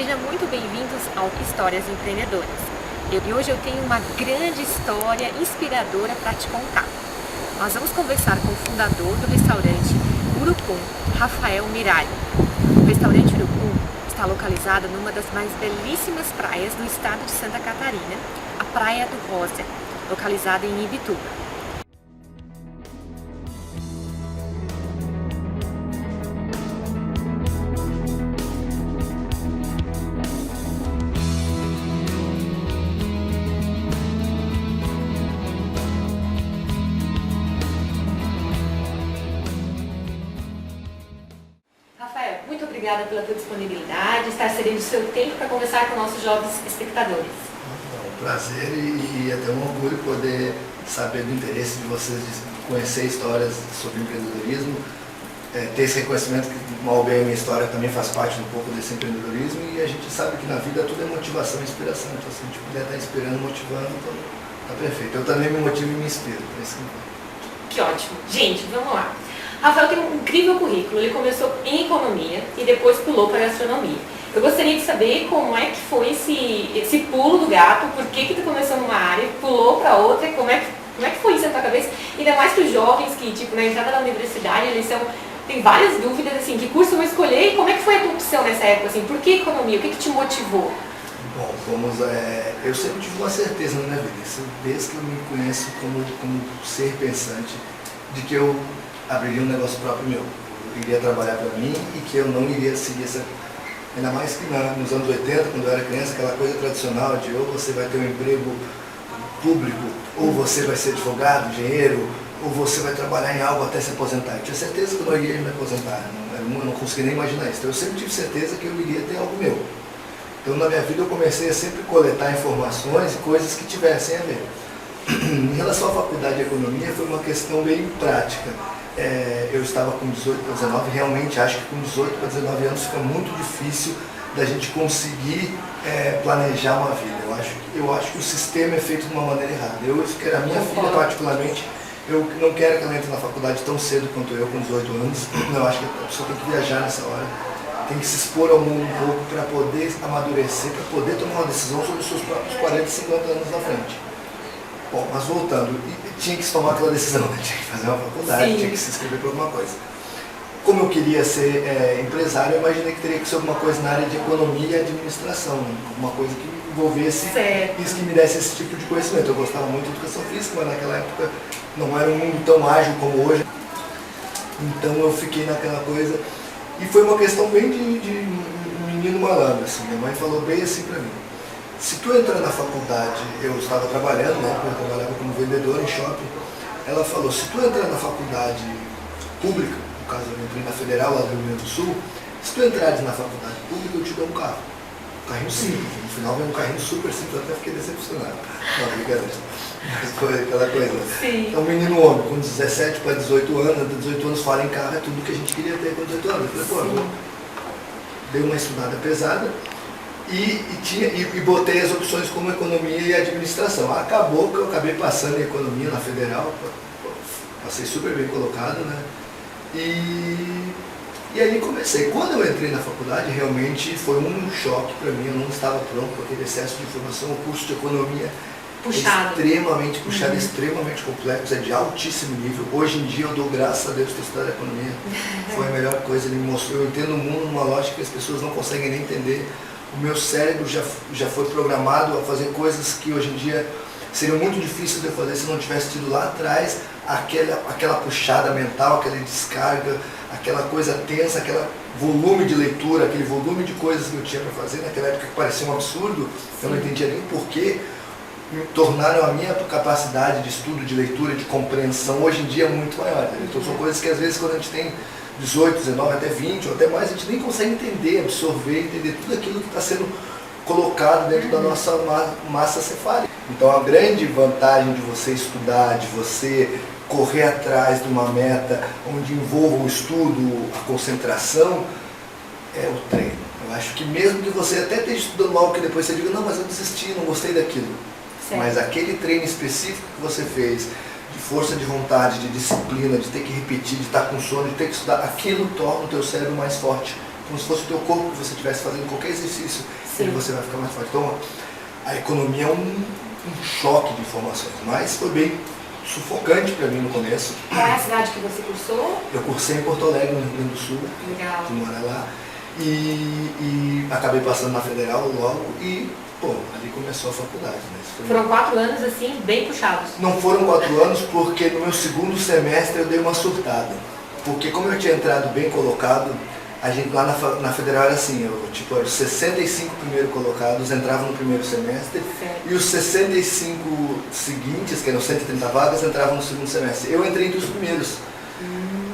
Sejam muito bem-vindos ao Histórias Empreendedoras. E hoje eu tenho uma grande história inspiradora para te contar. Nós vamos conversar com o fundador do restaurante Urucum, Rafael Miralho. O restaurante Urucum está localizado numa das mais belíssimas praias do estado de Santa Catarina, a Praia do Rosa, localizada em Ibituba. Rafael, muito obrigada pela tua disponibilidade, estar cedendo o seu tempo para conversar com nossos jovens espectadores. É um prazer e até um orgulho poder saber do interesse de vocês de conhecer histórias sobre empreendedorismo, ter esse reconhecimento que, mal ou bem, a minha história também faz parte um pouco desse empreendedorismo, e a gente sabe que na vida tudo é motivação e inspiração, então se a gente puder estar inspirando, motivando, então tá perfeito. Eu também me motivo e me inspiro, é isso que ótimo. Gente, vamos lá. Rafael tem um incrível currículo, ele começou em economia e depois pulou para a gastronomia. Eu gostaria de saber como é que foi esse pulo do gato, por que tu começou numa área, pulou para outra, como é que foi isso na tua cabeça? Ainda mais para os jovens que, tipo, na entrada da universidade, eles tem várias dúvidas, assim, que curso eu vou escolher e como é que foi a tua opção nessa época, assim, por que economia, o que te motivou? Bom, eu sempre tive uma certeza na minha vida, desde que eu me conheço como ser pensante, de que eu abriria um negócio próprio meu, eu iria trabalhar para mim e que eu não iria seguir essa... Ainda mais que nos anos 80, quando eu era criança, aquela coisa tradicional de ou você vai ter um emprego público, ou você vai ser advogado, engenheiro, ou você vai trabalhar em algo até se aposentar. Eu tinha certeza que eu não iria me aposentar, eu não conseguia nem imaginar isso. Então eu sempre tive certeza que eu iria ter algo meu. Então na minha vida eu comecei a sempre coletar informações e coisas que tivessem a ver. Em relação à faculdade de economia, foi uma questão bem prática. Eu estava com 18 para 19, realmente acho que com 18 para 19 anos fica muito difícil da gente conseguir planejar uma vida. Eu acho que o sistema é feito de uma maneira errada. Que era a minha filha particularmente, eu não quero que ela entre na faculdade tão cedo quanto eu, com 18 anos. Eu acho que a pessoa tem que viajar nessa hora, tem que se expor ao mundo um pouco para poder amadurecer, para poder tomar uma decisão sobre os seus próprios 40, 50 anos na frente. Bom, mas voltando, tinha que se tomar aquela decisão, né? Tinha que fazer uma faculdade, Sim. Tinha que se inscrever para alguma coisa. Como eu queria ser empresário, eu imaginei que teria que ser alguma coisa na área de economia e administração, né? Alguma coisa que envolvesse isso, que me desse esse tipo de conhecimento. Eu gostava muito de educação física, mas naquela época não era um mundo tão ágil como hoje. Então eu fiquei naquela coisa, e foi uma questão bem de menino malandro, assim. Minha mãe falou bem assim para mim: se tu entrar na faculdade, eu estava trabalhando, né, eu trabalhava como vendedor em shopping, ela falou, se tu entrar na faculdade pública, no caso eu entrei na Federal, lá do Rio Grande do Sul, se tu entrares na faculdade pública, eu te dou um carro. Um carrinho simples, no final veio um carrinho super simples, eu até fiquei decepcionado. Não, brincadeira. Mas foi aquela coisa. Sim. Então, um menino homem, com 17 para 18 anos, 18 anos fala em carro, é tudo que a gente queria ter com 18 anos. Eu falei, pô, dei uma estudada pesada, e botei as opções como economia e administração. Acabou que eu acabei passando em economia na Federal, passei super bem colocado, né? E aí comecei. Quando eu entrei na faculdade, realmente foi um choque para mim, eu não estava pronto com aquele excesso de informação. O curso de economia puxado. É extremamente puxado, extremamente complexo, é de altíssimo nível. Hoje em dia eu dou graças a Deus ter estudado economia. Foi a melhor coisa, ele me mostrou, eu entendo o mundo numa lógica que as pessoas não conseguem nem entender. O meu cérebro já foi programado a fazer coisas que hoje em dia seriam muito difíceis de eu fazer se não tivesse tido lá atrás aquela puxada mental, aquela descarga, aquela coisa tensa, aquele volume de leitura, aquele volume de coisas que eu tinha para fazer naquela época que parecia um absurdo. Eu não entendia nem porquê, me tornaram a minha capacidade de estudo, de leitura, de compreensão hoje em dia muito maior. Então são coisas que às vezes quando a gente tem 18, 19, até 20 ou até mais, a gente nem consegue entender, absorver, entender tudo aquilo que está sendo colocado dentro da nossa massa cefálica. Então a grande vantagem de você estudar, de você correr atrás de uma meta onde envolva o estudo, a concentração, é o treino. Eu acho que mesmo que você até esteja estudando algo que depois você diga, não, mas eu desisti, não gostei daquilo. Certo. Mas aquele treino específico que você fez, de força de vontade, de disciplina, de ter que repetir, de estar com sono, de ter que estudar, aquilo torna o teu cérebro mais forte como se fosse o teu corpo que você estivesse fazendo qualquer exercício, e você vai ficar mais forte. Então, a economia é um choque de informações, mas foi bem sufocante para mim no começo. Qual é a cidade que você cursou? Eu cursei em Porto Alegre, no Rio Grande do Sul. Legal. Fui morar lá. E acabei passando na Federal logo e, ali começou a faculdade. Né? Foram 4 anos, assim, bem puxados. Não foram 4 anos porque no meu segundo semestre eu dei uma surtada. Porque como eu tinha entrado bem colocado, a gente lá na Federal era assim, os 65 primeiros colocados entravam no primeiro semestre, certo, e os 65 seguintes, que eram 130 vagas, entravam no segundo semestre. Eu entrei entre os primeiros.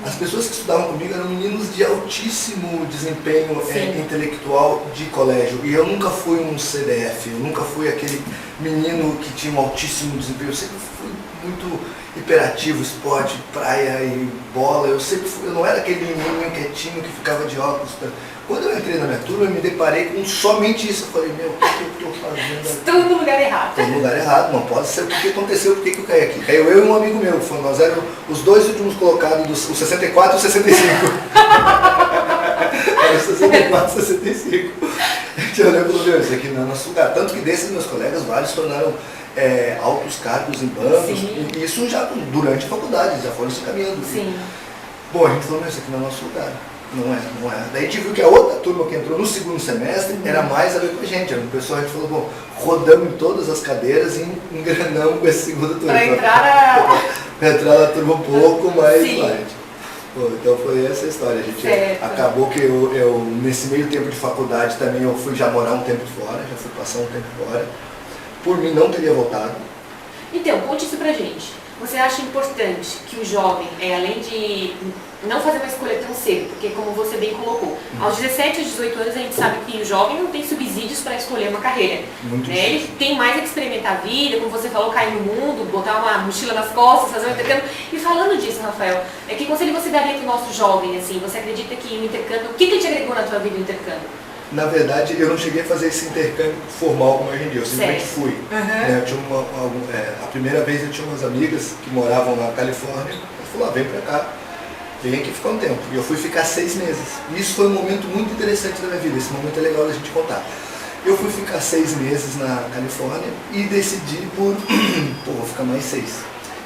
As pessoas que estudavam comigo eram meninos de altíssimo desempenho intelectual de colégio. E eu nunca fui um CDF, eu nunca fui aquele menino que tinha um altíssimo desempenho. Eu sempre fui muito hiperativo, esporte, praia e bola. Eu não era aquele menino quietinho que ficava de óculos. Quando eu entrei na minha turma, eu me deparei com somente isso. Eu falei, meu, o que eu estou fazendo? Estou no lugar errado. Estou no lugar errado, não pode ser. O que aconteceu? Por que eu caí aqui? Caiu eu e um amigo meu. Nós éramos os 2 últimos colocados, os 64 e os 65. Era os 64 e 65. A gente olhou e falou, meu, isso aqui não é nosso lugar. Tanto que desses meus colegas, vários tornaram altos cargos em bancos. E isso já durante a faculdade, já foram se caminhando. Sim. Bom, a gente falou, meu, isso aqui não é nosso lugar. Não é. Daí a gente viu que a outra turma que entrou no segundo semestre era mais a ver com a gente. Era um pessoal, a gente falou, bom, rodamos em todas as cadeiras e engrenamos com essa segunda turma. Para entrar na turma um pouco mais Sim. light. Então foi essa a história. A gente acabou que eu, nesse meio tempo de faculdade também, eu fui já morar um tempo fora, já fui passar um tempo fora. Por mim não teria voltado. Então, conte isso pra gente. Você acha importante que o jovem, além de não fazer uma escolha tão cedo, porque como você bem colocou, aos 17 ou 18 anos a gente sabe que o jovem não tem subsídios para escolher uma carreira. Muito né? Ele tem mais que experimentar a vida, como você falou, cair no mundo, botar uma mochila nas costas, fazer um intercâmbio. E falando disso, Rafael, que conselho você daria para o nosso jovem? Assim, você acredita que o intercâmbio, o que te agregou na tua vida o intercâmbio? Na verdade, eu não cheguei a fazer esse intercâmbio formal como hoje em dia, eu simplesmente fui. Eu tinha a primeira vez eu tinha umas amigas que moravam na Califórnia, eu falei, vem pra cá, vem aqui ficar um tempo. E eu fui ficar 6 meses. E isso foi um momento muito interessante da minha vida, esse momento é legal da gente contar. Eu fui ficar 6 meses na Califórnia e decidi vou ficar mais 6.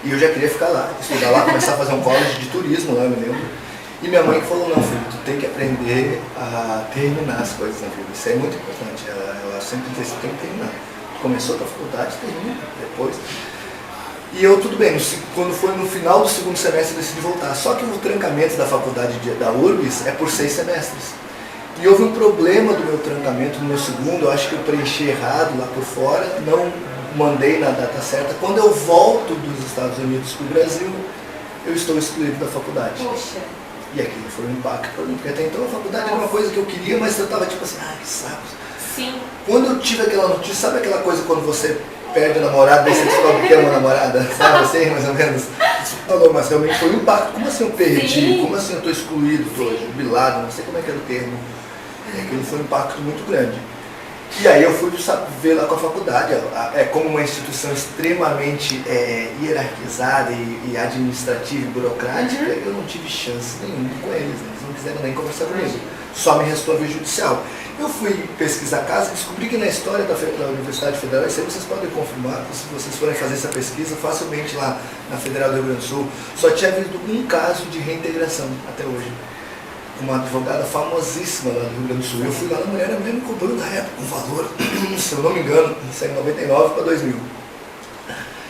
E eu já queria ficar lá, estudar lá, começar a fazer um college de turismo lá, eu me lembro. E minha mãe falou, não filho, tu tem que aprender a terminar as coisas na vida, isso é muito importante, ela sempre disse, tu tem que terminar. Tu começou a tua faculdade, termina depois. E eu, tudo bem, quando foi no final do segundo semestre eu decidi voltar, só que o trancamento da faculdade da URBS é por 6 semestres. E houve um problema do meu trancamento no meu segundo, eu acho que eu preenchi errado lá por fora, não mandei na data certa. Quando eu volto dos Estados Unidos para o Brasil, eu estou excluído da faculdade. Poxa. E aquilo foi um impacto para mim, porque até então a faculdade era uma coisa que eu queria, mas eu estava tipo assim, que saco. Sim. Quando eu tive aquela notícia, sabe aquela coisa quando você perde a namorada, daí você descobre que é uma namorada, sabe assim, mais ou menos? Isso falou, mas realmente foi um impacto. Como assim eu perdi? Sim. Como assim eu estou excluído, estou jubilado, não sei como é que era o termo. E aquilo foi um impacto muito grande. E aí eu fui ver lá com a faculdade, como uma instituição extremamente hierarquizada e administrativa e burocrática, eu não tive chance nenhuma com eles, eles não quiseram nem conversar comigo, só me restou a via judicial. Eu fui pesquisar caso e descobri que na história da Universidade Federal, isso aí vocês podem confirmar, se vocês forem fazer essa pesquisa facilmente lá na Federal do Rio Grande do Sul, só tinha havido um caso de reintegração até hoje. Uma advogada famosíssima lá do Rio Grande do Sul. Eu fui lá na mulher, a mulher me cobrou na época um valor, se eu não me engano, saiu 99 para 2000.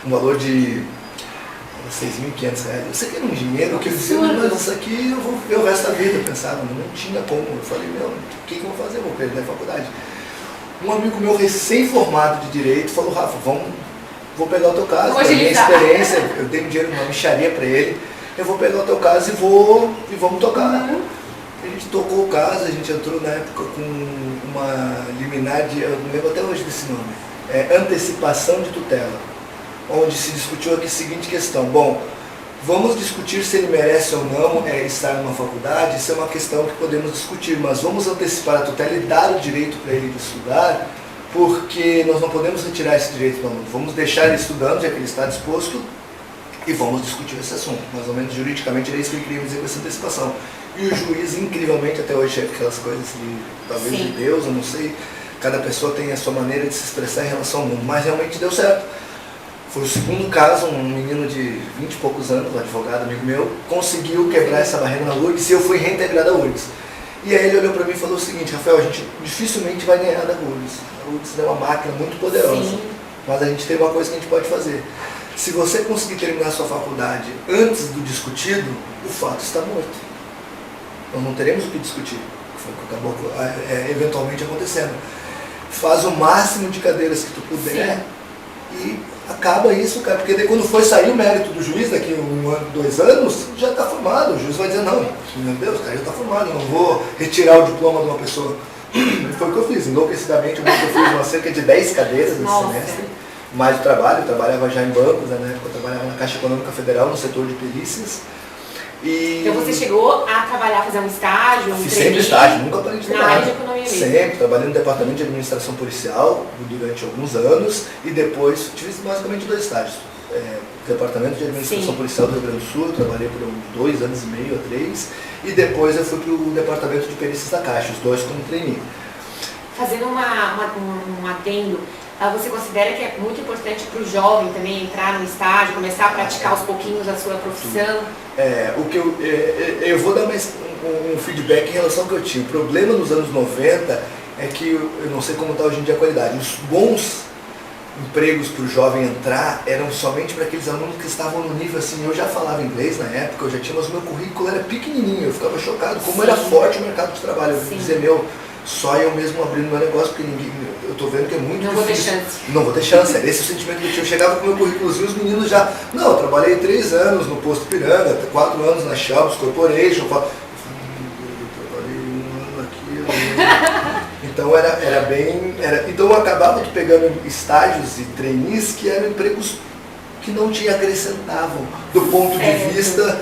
Um valor de R$6.500. Eu sei que era um dinheiro que eu disse, mas isso aqui eu vou ver o resto da vida. Eu pensava, não tinha como. Eu falei, meu, o que eu vou fazer? Eu vou perder a faculdade. Um amigo meu recém-formado de Direito falou, Rafa, vou pegar o teu caso, a minha experiência, eu dei um dinheiro, uma mixaria para ele, eu vou pegar o teu caso e vamos tocar. A gente tocou o caso, a gente entrou na época com uma liminar de, eu não lembro até hoje desse nome, antecipação de tutela, onde se discutiu aqui a seguinte questão, vamos discutir se ele merece ou não estar numa faculdade, isso é uma questão que podemos discutir, mas vamos antecipar a tutela e dar o direito para ele de estudar, porque nós não podemos retirar esse direito do aluno, vamos deixar ele estudando, já que ele está disposto, e vamos discutir esse assunto. Mais ou menos juridicamente era isso que ele queria dizer com essa antecipação. E o juiz, incrivelmente, até hoje é aquelas coisas de, talvez Sim. de Deus, eu não sei, cada pessoa tem a sua maneira de se expressar em relação ao mundo, mas realmente deu certo. Foi o segundo caso, um menino de 20 e poucos anos, um advogado amigo meu, conseguiu quebrar essa barreira na URGS e eu fui reintegrado à URGS. E aí ele olhou para mim e falou o seguinte: Rafael, a gente dificilmente vai ganhar da URGS. A URGS é uma máquina muito poderosa, Sim. mas a gente tem uma coisa que a gente pode fazer. Se você conseguir terminar a sua faculdade antes do discutido, o fato está morto. Nós não teremos o que discutir. Foi o que acabou eventualmente acontecendo. Faz o máximo de cadeiras que tu puder. Sim. E acaba isso, cara, porque daí quando for sair o mérito do juiz, daqui 1 ano, 2 anos, já está formado. O juiz vai dizer: não, meu Deus, cara, já está formado, eu não vou retirar o diploma de uma pessoa. E foi o que eu fiz, enlouquecidamente. Eu fiz uma cerca de 10 cadeiras nesse semestre. Mais de trabalho, eu trabalhava já em bancos, né? Eu trabalhava na Caixa Econômica Federal, no setor de perícias. E então você chegou a trabalhar, fazer um estágio, fiz sempre estágio, nunca parei de trabalhar. Na área de economia mesmo. Sempre, trabalhei no departamento de administração policial durante alguns anos e depois tive basicamente 2 estágios. Departamento de administração policial do Rio Grande do Sul, eu trabalhei por uns 2 anos e meio a 3, e depois eu fui para o departamento de perícias da Caixa, os 2 como trainee. Fazendo um adendo, você considera que é muito importante para o jovem também entrar no estágio, começar a praticar aos pouquinhos a sua profissão? O que eu vou dar um feedback em relação ao que eu tinha. O problema nos anos 90 é que, eu não sei como está hoje em dia a qualidade, os bons empregos para o jovem entrar eram somente para aqueles alunos que estavam no nível assim. Eu já falava inglês na época, eu já tinha, mas o meu currículo era pequenininho, eu ficava chocado como era forte o mercado de trabalho. Eu dizia: meu, só eu mesmo abrindo meu negócio, porque eu tô vendo que é muito difícil. Não vou ter chance. Não vou ter chance, era esse o sentimento que eu tinha. Eu chegava com o meu currículozinho, os meninos já... Não, eu trabalhei 3 anos no Posto Piranga, 4 anos na Shelps Corporation. Eu trabalhei 1 ano aqui. Então era bem... Então eu acabava pegando estágios e trainees que eram empregos que não te acrescentavam do ponto de vista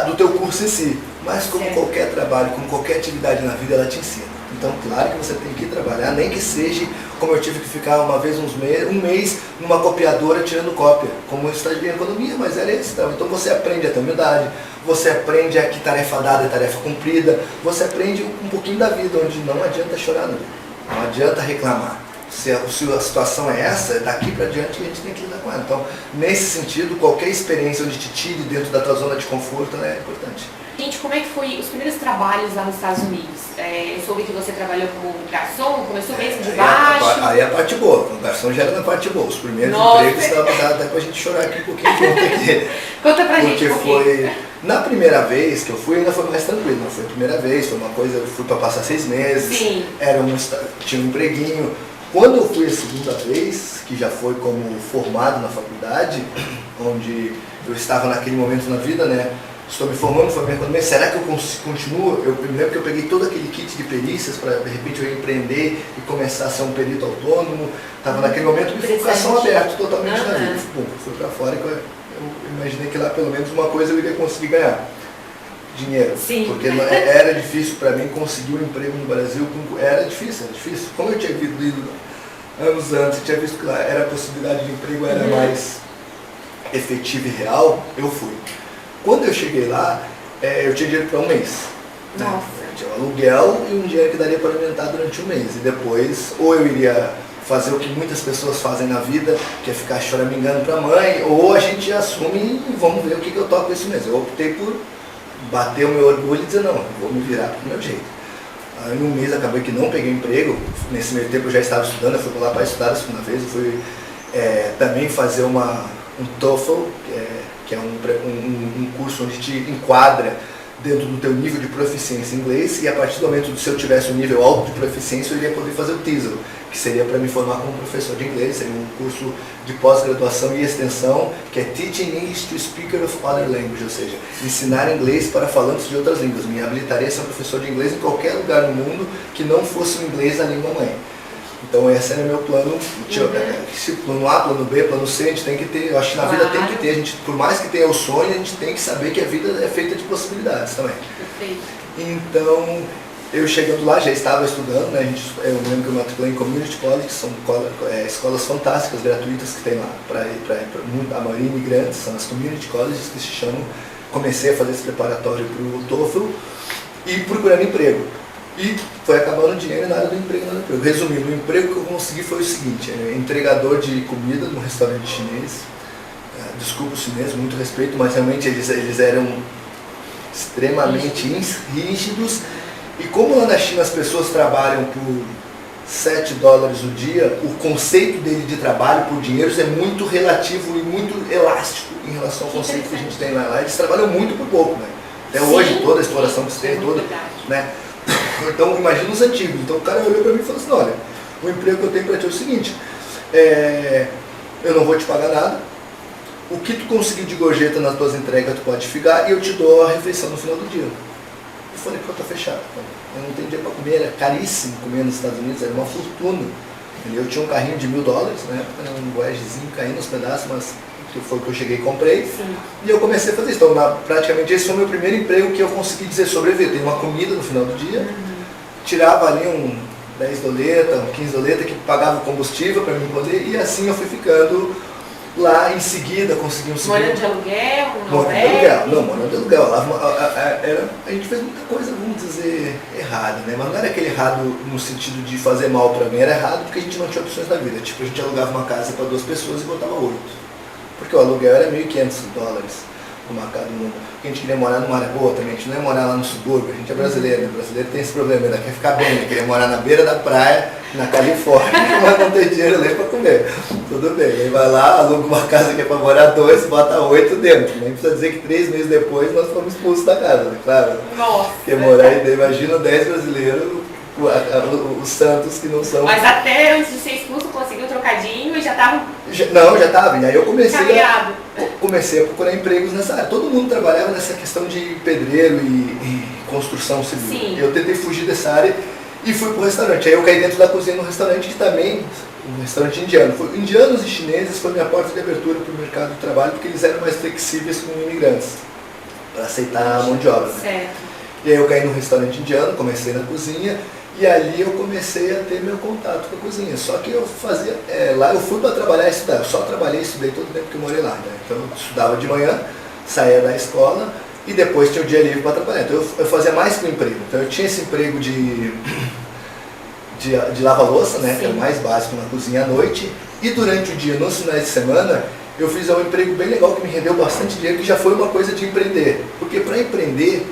do teu curso em si. Mas como qualquer trabalho, como qualquer atividade na vida, ela te ensina. Então, claro que você tem que trabalhar, nem que seja como eu tive que ficar uma vez um mês numa copiadora tirando cópia, como eu estagiei em economia, mas era esse. Então você aprende a ter humildade, você aprende a que tarefa dada é tarefa cumprida, você aprende um pouquinho da vida, onde não adianta chorar, não adianta reclamar. Se a situação é essa, daqui para diante a gente tem que lidar com ela. Então, nesse sentido, qualquer experiência onde te tire dentro da tua zona de conforto é importante. Gente, como é que foi os primeiros trabalhos lá nos Estados Unidos? Eu soube que você trabalhou como garçom, começou mesmo de baixo. Aí a parte boa, o garçom já era na parte boa. Os primeiros empregos estavam até pra gente chorar aqui um pouquinho. Conta pra gente um pouquinho. Porque na primeira vez que eu fui, ainda foi mais tranquilo. Não foi a primeira vez, foi uma coisa, eu fui para passar 6 meses, Sim. Tinha um empreguinho. Quando eu fui a segunda vez, que já foi como formado na faculdade, onde eu estava naquele momento na vida, né? Estou me formando, formei economia, será que eu continuo? Eu me lembro que eu peguei todo aquele kit de perícias para, de repente, eu empreender e começar a ser um perito autônomo. Estava naquele momento de coração aberto totalmente na vida. Fui para fora e eu imaginei que lá pelo menos uma coisa eu iria conseguir ganhar. Dinheiro. Sim. Porque era difícil para mim conseguir um emprego no Brasil. Era difícil. Como eu tinha vivido anos antes, eu tinha visto que lá a possibilidade de emprego era mais efetiva e real, eu fui. Quando eu cheguei lá, eu tinha dinheiro para 1 mês. Nossa. Eu tinha um aluguel e um dinheiro que daria para alimentar durante 1 mês. E depois, ou eu iria fazer o que muitas pessoas fazem na vida, que é ficar choramingando para a mãe, ou a gente assume e vamos ver o que eu toco esse mês. Eu optei por bater o meu orgulho e dizer: não, eu vou me virar do meu jeito. Aí, em 1 mês, acabei que não peguei emprego. Nesse meio tempo eu já estava estudando, eu fui lá para estudar a segunda vez. Eu fui também fazer um TOEFL, que é um curso onde te enquadra dentro do teu nível de proficiência em inglês, e a partir do momento que se eu tivesse um nível alto de proficiência, eu iria poder fazer o TESOL, que seria para me formar como professor de inglês. Seria um curso de pós-graduação e extensão, que é Teaching English to Speaker of Other Language, ou seja, ensinar inglês para falantes de outras línguas. Me habilitaria a ser professor de inglês em qualquer lugar no mundo que não fosse o inglês a língua mãe. Então esse era meu plano, plano A, plano B, plano C, a gente tem que ter, eu acho que na vida tem que ter, a gente, por mais que tenha o sonho, a gente tem que saber que a vida é feita de possibilidades também. Perfeito. Então, eu chegando lá, já estava estudando, né? Eu lembro que eu matriculei em Community College, que são escolas fantásticas, gratuitas que tem lá, para a maioria imigrantes, são as Community Colleges que se chamam, comecei a fazer esse preparatório para o TOEFL e procurando emprego. E foi acabando dinheiro na área do emprego, nada do emprego. Resumindo, o emprego que eu consegui foi o seguinte, entregador de comida num restaurante chinês. Desculpa os chineses, muito respeito, mas realmente eles eram extremamente rígidos. E como lá na China as pessoas trabalham por $7 o dia, o conceito dele de trabalho por dinheiro é muito relativo e muito elástico em relação ao conceito que a gente tem lá. Eles trabalham muito por pouco, né? Até hoje, toda a exploração que se tem, toda, né? Então, imagina os antigos. Então, o cara olhou para mim e falou assim, olha, o emprego que eu tenho para ti é o seguinte, eu não vou te pagar nada, o que tu conseguir de gorjeta nas tuas entregas tu pode ficar e eu te dou a refeição no final do dia. Eu falei, pô, tá fechado. Eu não tenho dinheiro para comer, era caríssimo comer nos Estados Unidos, era uma fortuna. Eu tinha um carrinho de $1.000, né? Um Voyagezinho caindo nos pedaços, mas que foi o que eu cheguei e comprei. Sim. E eu comecei a fazer isso. Então, praticamente esse foi o meu primeiro emprego que eu consegui dizer sobreviver. Tem uma comida no final do dia, tirava ali um 10 doleta, um 15 doleta que pagava o combustível para mim poder, e assim eu fui ficando lá. Em seguida consegui um segundo. Morando de aluguel? Morando de aluguel, não, morando de aluguel. A gente fez muita coisa, vamos dizer, errada, né? Mas não era aquele errado no sentido de fazer mal para mim, era errado porque a gente não tinha opções na vida. Tipo, a gente alugava uma casa para 2 pessoas e botava 8. Porque o aluguel era $1.500 uma casa, porque a gente queria morar numa área boa também, a gente não ia morar lá no subúrbio, a gente é brasileiro, né? O brasileiro tem esse problema, ainda quer ficar bem, né? Queria morar na beira da praia, na Califórnia, mas não tem dinheiro nem para comer. Tudo bem, aí vai lá, aluga uma casa que é para morar 2, bota 8 dentro. Nem precisa dizer que 3 meses depois nós fomos expulsos da casa, né? Claro. Nossa! Porque morar aí, imagina 10 brasileiros, os santos que não são... Mas até antes de ser expulso conseguiu um trocadinho e já estava... Não, já estava. E aí eu comecei a procurar empregos nessa área. Todo mundo trabalhava nessa questão de pedreiro e construção civil. Sim. Eu tentei fugir dessa área e fui para o restaurante. Aí eu caí dentro da cozinha no restaurante, que também, um restaurante indiano. Indianos e chineses foi minha porta de abertura para o mercado de trabalho, porque eles eram mais flexíveis com imigrantes, para aceitar a mão de obra. Certo. E aí eu caí num restaurante indiano, comecei na cozinha, e ali eu comecei a ter meu contato com a cozinha. Só que eu fazia, lá eu fui para trabalhar e estudar. Eu só trabalhei e estudei todo o tempo que eu morei lá, né? Então eu estudava de manhã, saía da escola e depois tinha o dia livre para trabalhar. Então eu fazia mais que um emprego. Então eu tinha esse emprego de lava-louça, né? Que era o mais básico na cozinha à noite. E durante o dia, nos finais de semana, eu fiz um emprego bem legal que me rendeu bastante dinheiro, que já foi uma coisa de empreender. Porque para empreender,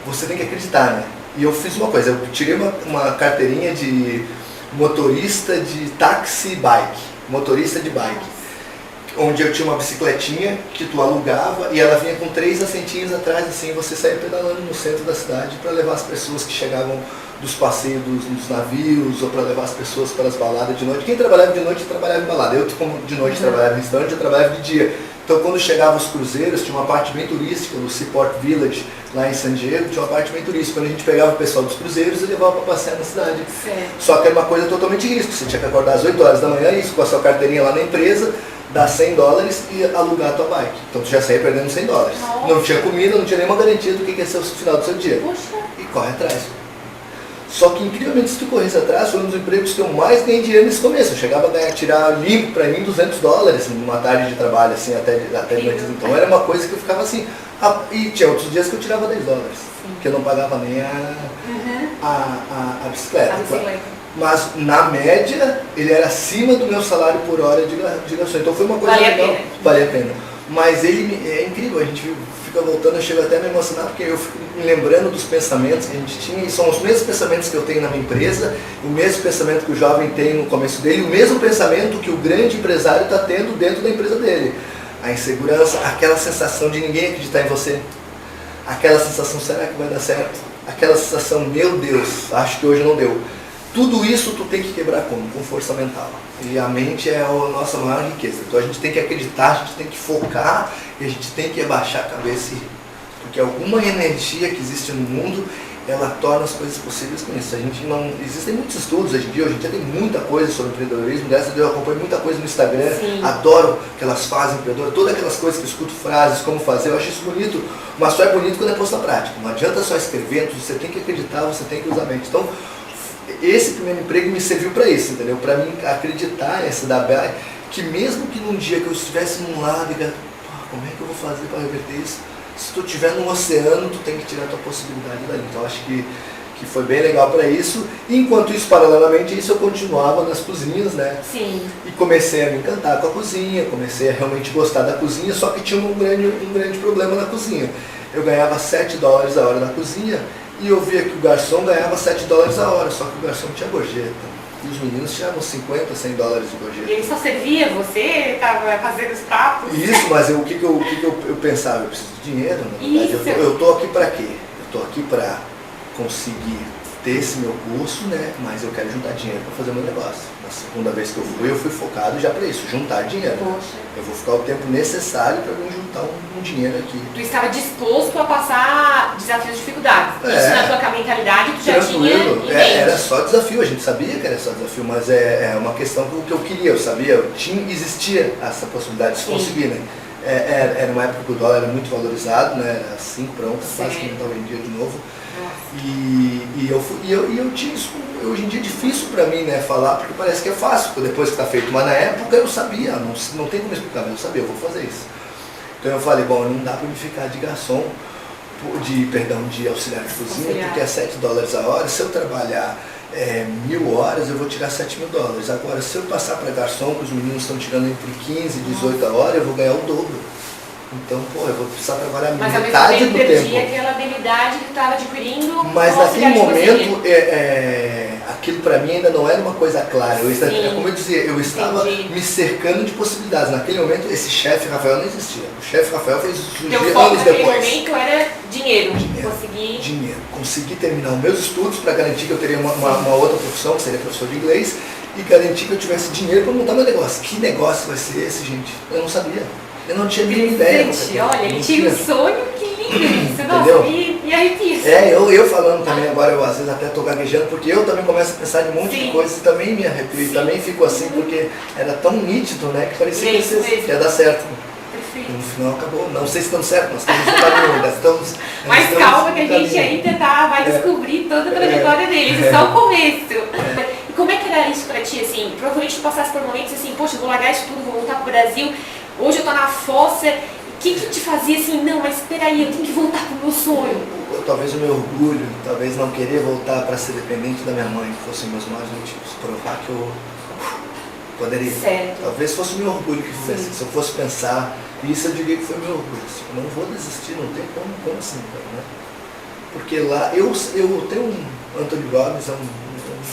você tem que acreditar, né? E eu fiz uma coisa, eu tirei uma carteirinha de motorista de táxi bike, motorista de bike, onde eu tinha uma bicicletinha que tu alugava e ela vinha com 3 assentinhos atrás, assim, você saía pedalando no centro da cidade para levar as pessoas que chegavam dos passeios dos navios ou para levar as pessoas para as baladas de noite. Quem trabalhava de noite trabalhava em balada, eu como de noite trabalhava em restaurante, eu trabalhava de dia. Então quando chegavam os cruzeiros, tinha uma parte bem turística, no Seaport Village, lá em San Diego, tinha uma parte bem turística, quando a gente pegava o pessoal dos cruzeiros e levava para passear na cidade. Certo. Só que era uma coisa totalmente risco, você tinha que acordar às 8 horas da manhã, isso com a sua carteirinha lá na empresa, dar $100 e alugar a tua bike. Então tu já saía perdendo $100. Nossa. Não tinha comida, não tinha nenhuma garantia do que ia ser o final do seu dia. Puxa. E corre atrás. Só que, incrivelmente, se tu corresse atrás, foi um dos empregos que eu mais ganhei dinheiro nesse começo. Eu chegava a tirar limpo para mim $200 numa tarde de trabalho, assim, até de noite. Então era uma coisa que eu ficava assim. E tinha outros dias que eu tirava $10, que eu não pagava nem a bicicleta. A bicicleta. Mas, na média, ele era acima do meu salário por hora de gasolina. Então foi uma coisa legal. Valia a pena. Mas ele é incrível, a gente fica voltando, eu chego até a me emocionar, porque eu fico me lembrando dos pensamentos que a gente tinha, e são os mesmos pensamentos que eu tenho na minha empresa, o mesmo pensamento que o jovem tem no começo dele, o mesmo pensamento que o grande empresário está tendo dentro da empresa dele. A insegurança, aquela sensação de ninguém acreditar em você, aquela sensação, será que vai dar certo? Aquela sensação, meu Deus, acho que hoje não deu. Tudo isso tu tem que quebrar como? Com força mental. E a mente é a nossa maior riqueza. Então a gente tem que acreditar, a gente tem que focar e a gente tem que abaixar a cabeça e... Porque alguma energia que existe no mundo, ela torna as coisas possíveis com isso. A gente não... Existem muitos estudos hoje em dia já tem muita coisa sobre empreendedorismo. Graças a Deus eu acompanho muita coisa no Instagram. Sim. Adoro aquelas fases empreendedoras, todas aquelas coisas que eu escuto frases, como fazer, eu acho isso bonito. Mas só é bonito quando é posto na prática. Não adianta só escrever, você tem que acreditar, você tem que usar a mente. Então, esse primeiro emprego me serviu para isso, entendeu? Para mim acreditar nessa da que mesmo que num dia que eu estivesse num lado e como é que eu vou fazer para reverter isso? se tu estiver no oceano, tu tem que tirar a tua possibilidade dali. Então acho que foi bem legal para isso. Enquanto isso, paralelamente a isso, eu continuava nas cozinhas, né? Sim. E comecei a me encantar com a cozinha, comecei a realmente gostar da cozinha, só que tinha um grande problema na cozinha. Eu ganhava $7 a hora na cozinha e eu via que o garçom ganhava $7 a hora, só que o garçom tinha gorjeta. E os meninos tiravam $50, $100 de gorjeta. E ele só servia, você estava fazendo os pratos? Isso, mas o que eu pensava? Eu preciso de dinheiro, na verdade. Eu tô aqui para quê? Eu tô aqui para conseguir ter esse meu curso, né? Mas eu quero juntar dinheiro para fazer meu negócio. Na segunda vez que eu fui focado já para isso, juntar dinheiro. Poxa. Eu vou ficar o tempo necessário para eu juntar um dinheiro aqui. Tu estava disposto a passar desafios e dificuldades. Isso na tua mentalidade tu já tinha em mente. Era só desafio, a gente sabia que era só desafio, mas é uma questão que eu queria, eu sabia, existia essa possibilidade de se conseguir, né? Era uma época que o dólar era muito valorizado, né? Era 5 para 1, quase que não estava em dia de novo. E eu tinha isso, hoje em dia é difícil para mim, né, falar, porque parece que é fácil depois que está feito, mas na época eu sabia, não tem como explicar, mas eu sabia, eu vou fazer isso. Então eu falei, bom, não dá para me ficar de garçom, de auxiliar de cozinha, porque é $7 a hora, se eu trabalhar 1.000 horas eu vou tirar $7.000, agora se eu passar para garçom, que os meninos estão tirando entre 15 e 18 a hora, eu vou ganhar o dobro. Então, eu vou precisar trabalhar metade do tempo. Mas perdi aquela habilidade que tu estava adquirindo. Mas naquele momento, aquilo para mim ainda não era uma coisa clara. Como eu dizia, eu estava me cercando de possibilidades. Naquele momento, esse chefe Rafael não existia. O chefe Rafael fez surgir anos depois. Naquele momento era dinheiro. Consegui terminar os meus estudos para garantir que eu teria uma outra profissão, que seria professor de inglês, e garantir que eu tivesse dinheiro para montar meu negócio. Que negócio vai ser esse, gente? Eu não sabia. Eu não tinha nenhuma ideia. Gente, olha, ele tinha um sonho que lindo. Entendeu? E arrepia. Eu falando também agora, eu às vezes até estou gaguejando, porque eu também começo a pensar em um monte de coisas e também me arrepio. E também fico assim, porque era tão nítido, né, que parecia que ia dar certo. Perfeito. No final acabou. Não sei se estamos certos, nós estamos no caminho ainda. Mas calma que a gente ainda vai descobrir toda a trajetória deles. Isso é só o começo. E como é que era isso para ti, assim? Provavelmente tu passasse por momentos assim, poxa, eu vou largar isso tudo, vou voltar pro Brasil. Hoje eu tô na fossa. O que te fazia assim, não, mas espera aí, eu tenho que voltar pro meu sonho? Talvez o meu orgulho, talvez não querer voltar para ser dependente da minha mãe, que fossem meus maiores motivos. Provar que eu poderia. Certo. Talvez fosse o meu orgulho que fizesse. Se eu fosse pensar, isso eu diria que foi o meu orgulho. Assim, eu não vou desistir, não tem como assim, né? Porque lá, eu tenho um Anthony Robbins,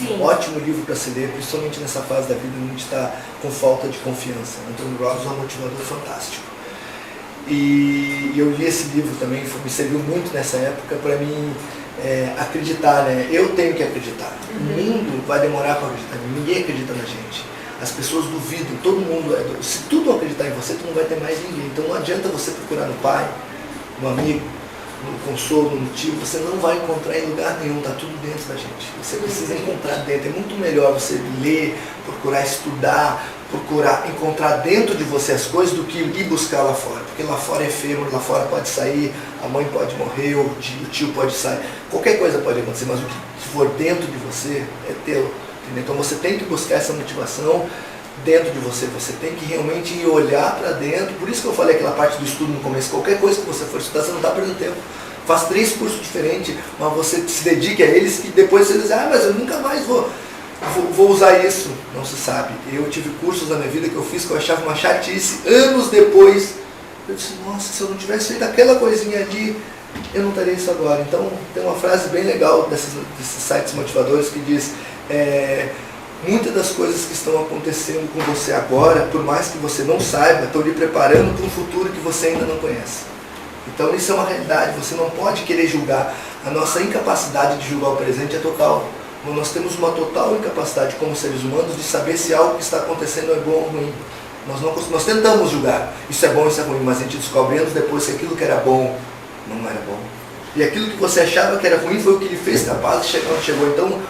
um ótimo livro para se ler, principalmente nessa fase da vida onde a gente está com falta de confiança. Anthony Robbins é um motivador fantástico. E eu li esse livro também, me serviu muito nessa época para mim acreditar, né? Eu tenho que acreditar. O mundo vai demorar para acreditar, ninguém acredita na gente. As pessoas duvidam, todo mundo. Se tudo acreditar em você, tu não vai ter mais ninguém. Então não adianta você procurar no pai, no amigo, no consolo, no tio, você não vai encontrar em lugar nenhum, está tudo dentro da gente. Você precisa encontrar dentro. É muito melhor você ler, procurar estudar, procurar encontrar dentro de você as coisas do que ir buscar lá fora. Porque lá fora é efêmero, lá fora pode sair, a mãe pode morrer, o tio pode sair, qualquer coisa pode acontecer, mas o que for dentro de você é teu. Entendeu? Então você tem que buscar essa motivação dentro de você, você tem que realmente ir olhar para dentro. Por isso que eu falei aquela parte do estudo no começo, qualquer coisa que você for estudar, você não está perdendo tempo. Faz 3 cursos diferentes, mas você se dedique a eles e depois você diz, mas eu nunca mais vou usar isso. Não se sabe. Eu tive cursos na minha vida que eu fiz que eu achava uma chatice, anos depois eu disse, nossa, se eu não tivesse feito aquela coisinha ali, eu não estaria isso agora. Então tem uma frase bem legal desses sites motivadores que diz, muitas das coisas que estão acontecendo com você agora, por mais que você não saiba, estão lhe preparando para um futuro que você ainda não conhece. Então isso é uma realidade, você não pode querer julgar. A nossa incapacidade de julgar o presente é total. Nós temos uma total incapacidade como seres humanos de saber se algo que está acontecendo é bom ou ruim. Nós tentamos julgar, isso é bom, isso é ruim, mas a gente descobre anos depois que aquilo que era bom não era bom. E aquilo que você achava que era ruim foi o que lhe fez capaz de chegar onde chegou. Então,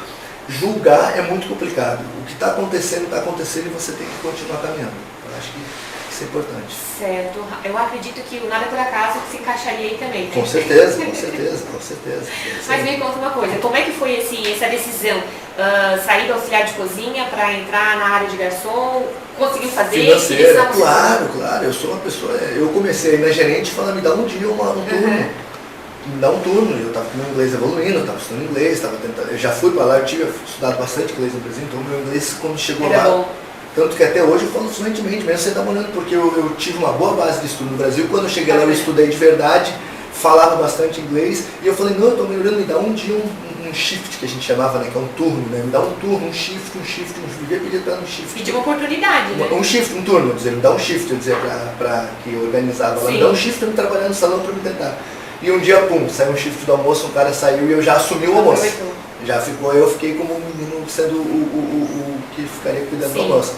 julgar é muito complicado. O que está acontecendo e você tem que continuar caminhando. Eu acho que Isso é importante. Certo. Eu acredito que o Nada por Acaso se encaixaria aí também. Com certeza, com certeza, com certeza. Mas me conta uma coisa, como é que foi essa decisão? Sair do auxiliar de cozinha para entrar na área de garçom? Conseguiu fazer? Financeira, claro, claro. Eu sou uma pessoa, eu comecei na gerente e falei, me dá um dia um turno. Me dá um turno. Eu estava com meu inglês evoluindo, eu estava estudando inglês, eu já fui para lá, eu tinha estudado bastante inglês no Brasil, então meu inglês quando chegou era lá, bom. Tanto que até hoje eu falo fluentemente, mesmo sem estar morando, porque eu tive uma boa base de estudo no Brasil. Quando eu cheguei lá eu estudei de verdade, falava bastante inglês, e eu falei, não, eu estou melhorando, me dá um dia um shift, que a gente chamava, né, que é um turno, né? Me dá um turno, um shift, vivia pedindo para um shift. Pediu uma oportunidade, né? Um shift, um turno, eu dizia, me dá um shift, eu dizia para que eu organizava lá, me dá um shift para me trabalhar no salão para me tentar. E um dia, pum, saiu um shift do almoço, um cara saiu e eu já assumi o almoço. Já ficou, eu fiquei como um menino sendo o que ficaria cuidando do almoço.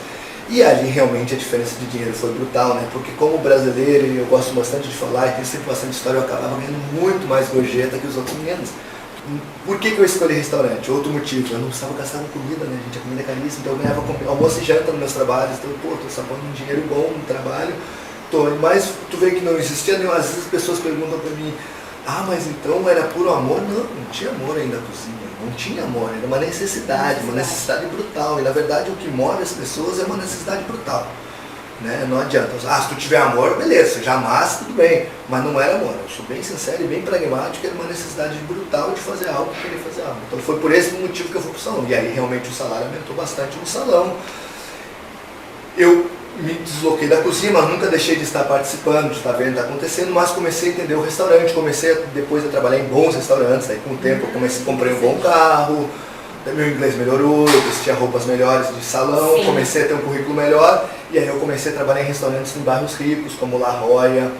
E ali realmente a diferença de dinheiro foi brutal, né? Porque como brasileiro, e eu gosto bastante de falar, e tenho sempre bastante história, eu acabava ganhando muito mais gorjeta que os outros meninos. Por que eu escolhi restaurante? Outro motivo, eu não precisava gastar com comida, né, gente? A comida é caríssima, então eu ganhava almoço e janta nos meus trabalhos, então, pô, tô sabendo um dinheiro bom no trabalho, mas tu vê que não existia nenhum, às vezes as pessoas perguntam pra mim, mas então era puro amor? Não tinha amor ainda na cozinha, não tinha amor, era uma necessidade brutal, e na verdade o que move as pessoas é uma necessidade brutal. Né? Não adianta, se tu tiver amor, beleza, já amassa, tudo bem, mas não era amor, eu sou bem sincero e bem pragmático, era uma necessidade brutal de fazer algo, querer fazer algo. Então foi por esse motivo que eu fui pro salão, e aí realmente o salário aumentou bastante no salão. Eu me desloquei da cozinha, mas nunca deixei de estar participando, de estar vendo o que está acontecendo, mas comecei a entender o restaurante, depois a trabalhar em bons restaurantes, aí com o tempo eu comprei um bom carro, meu inglês melhorou, eu vestia roupas melhores de salão, comecei a ter um currículo melhor, e aí eu comecei a trabalhar em restaurantes em bairros ricos, como La Jolla,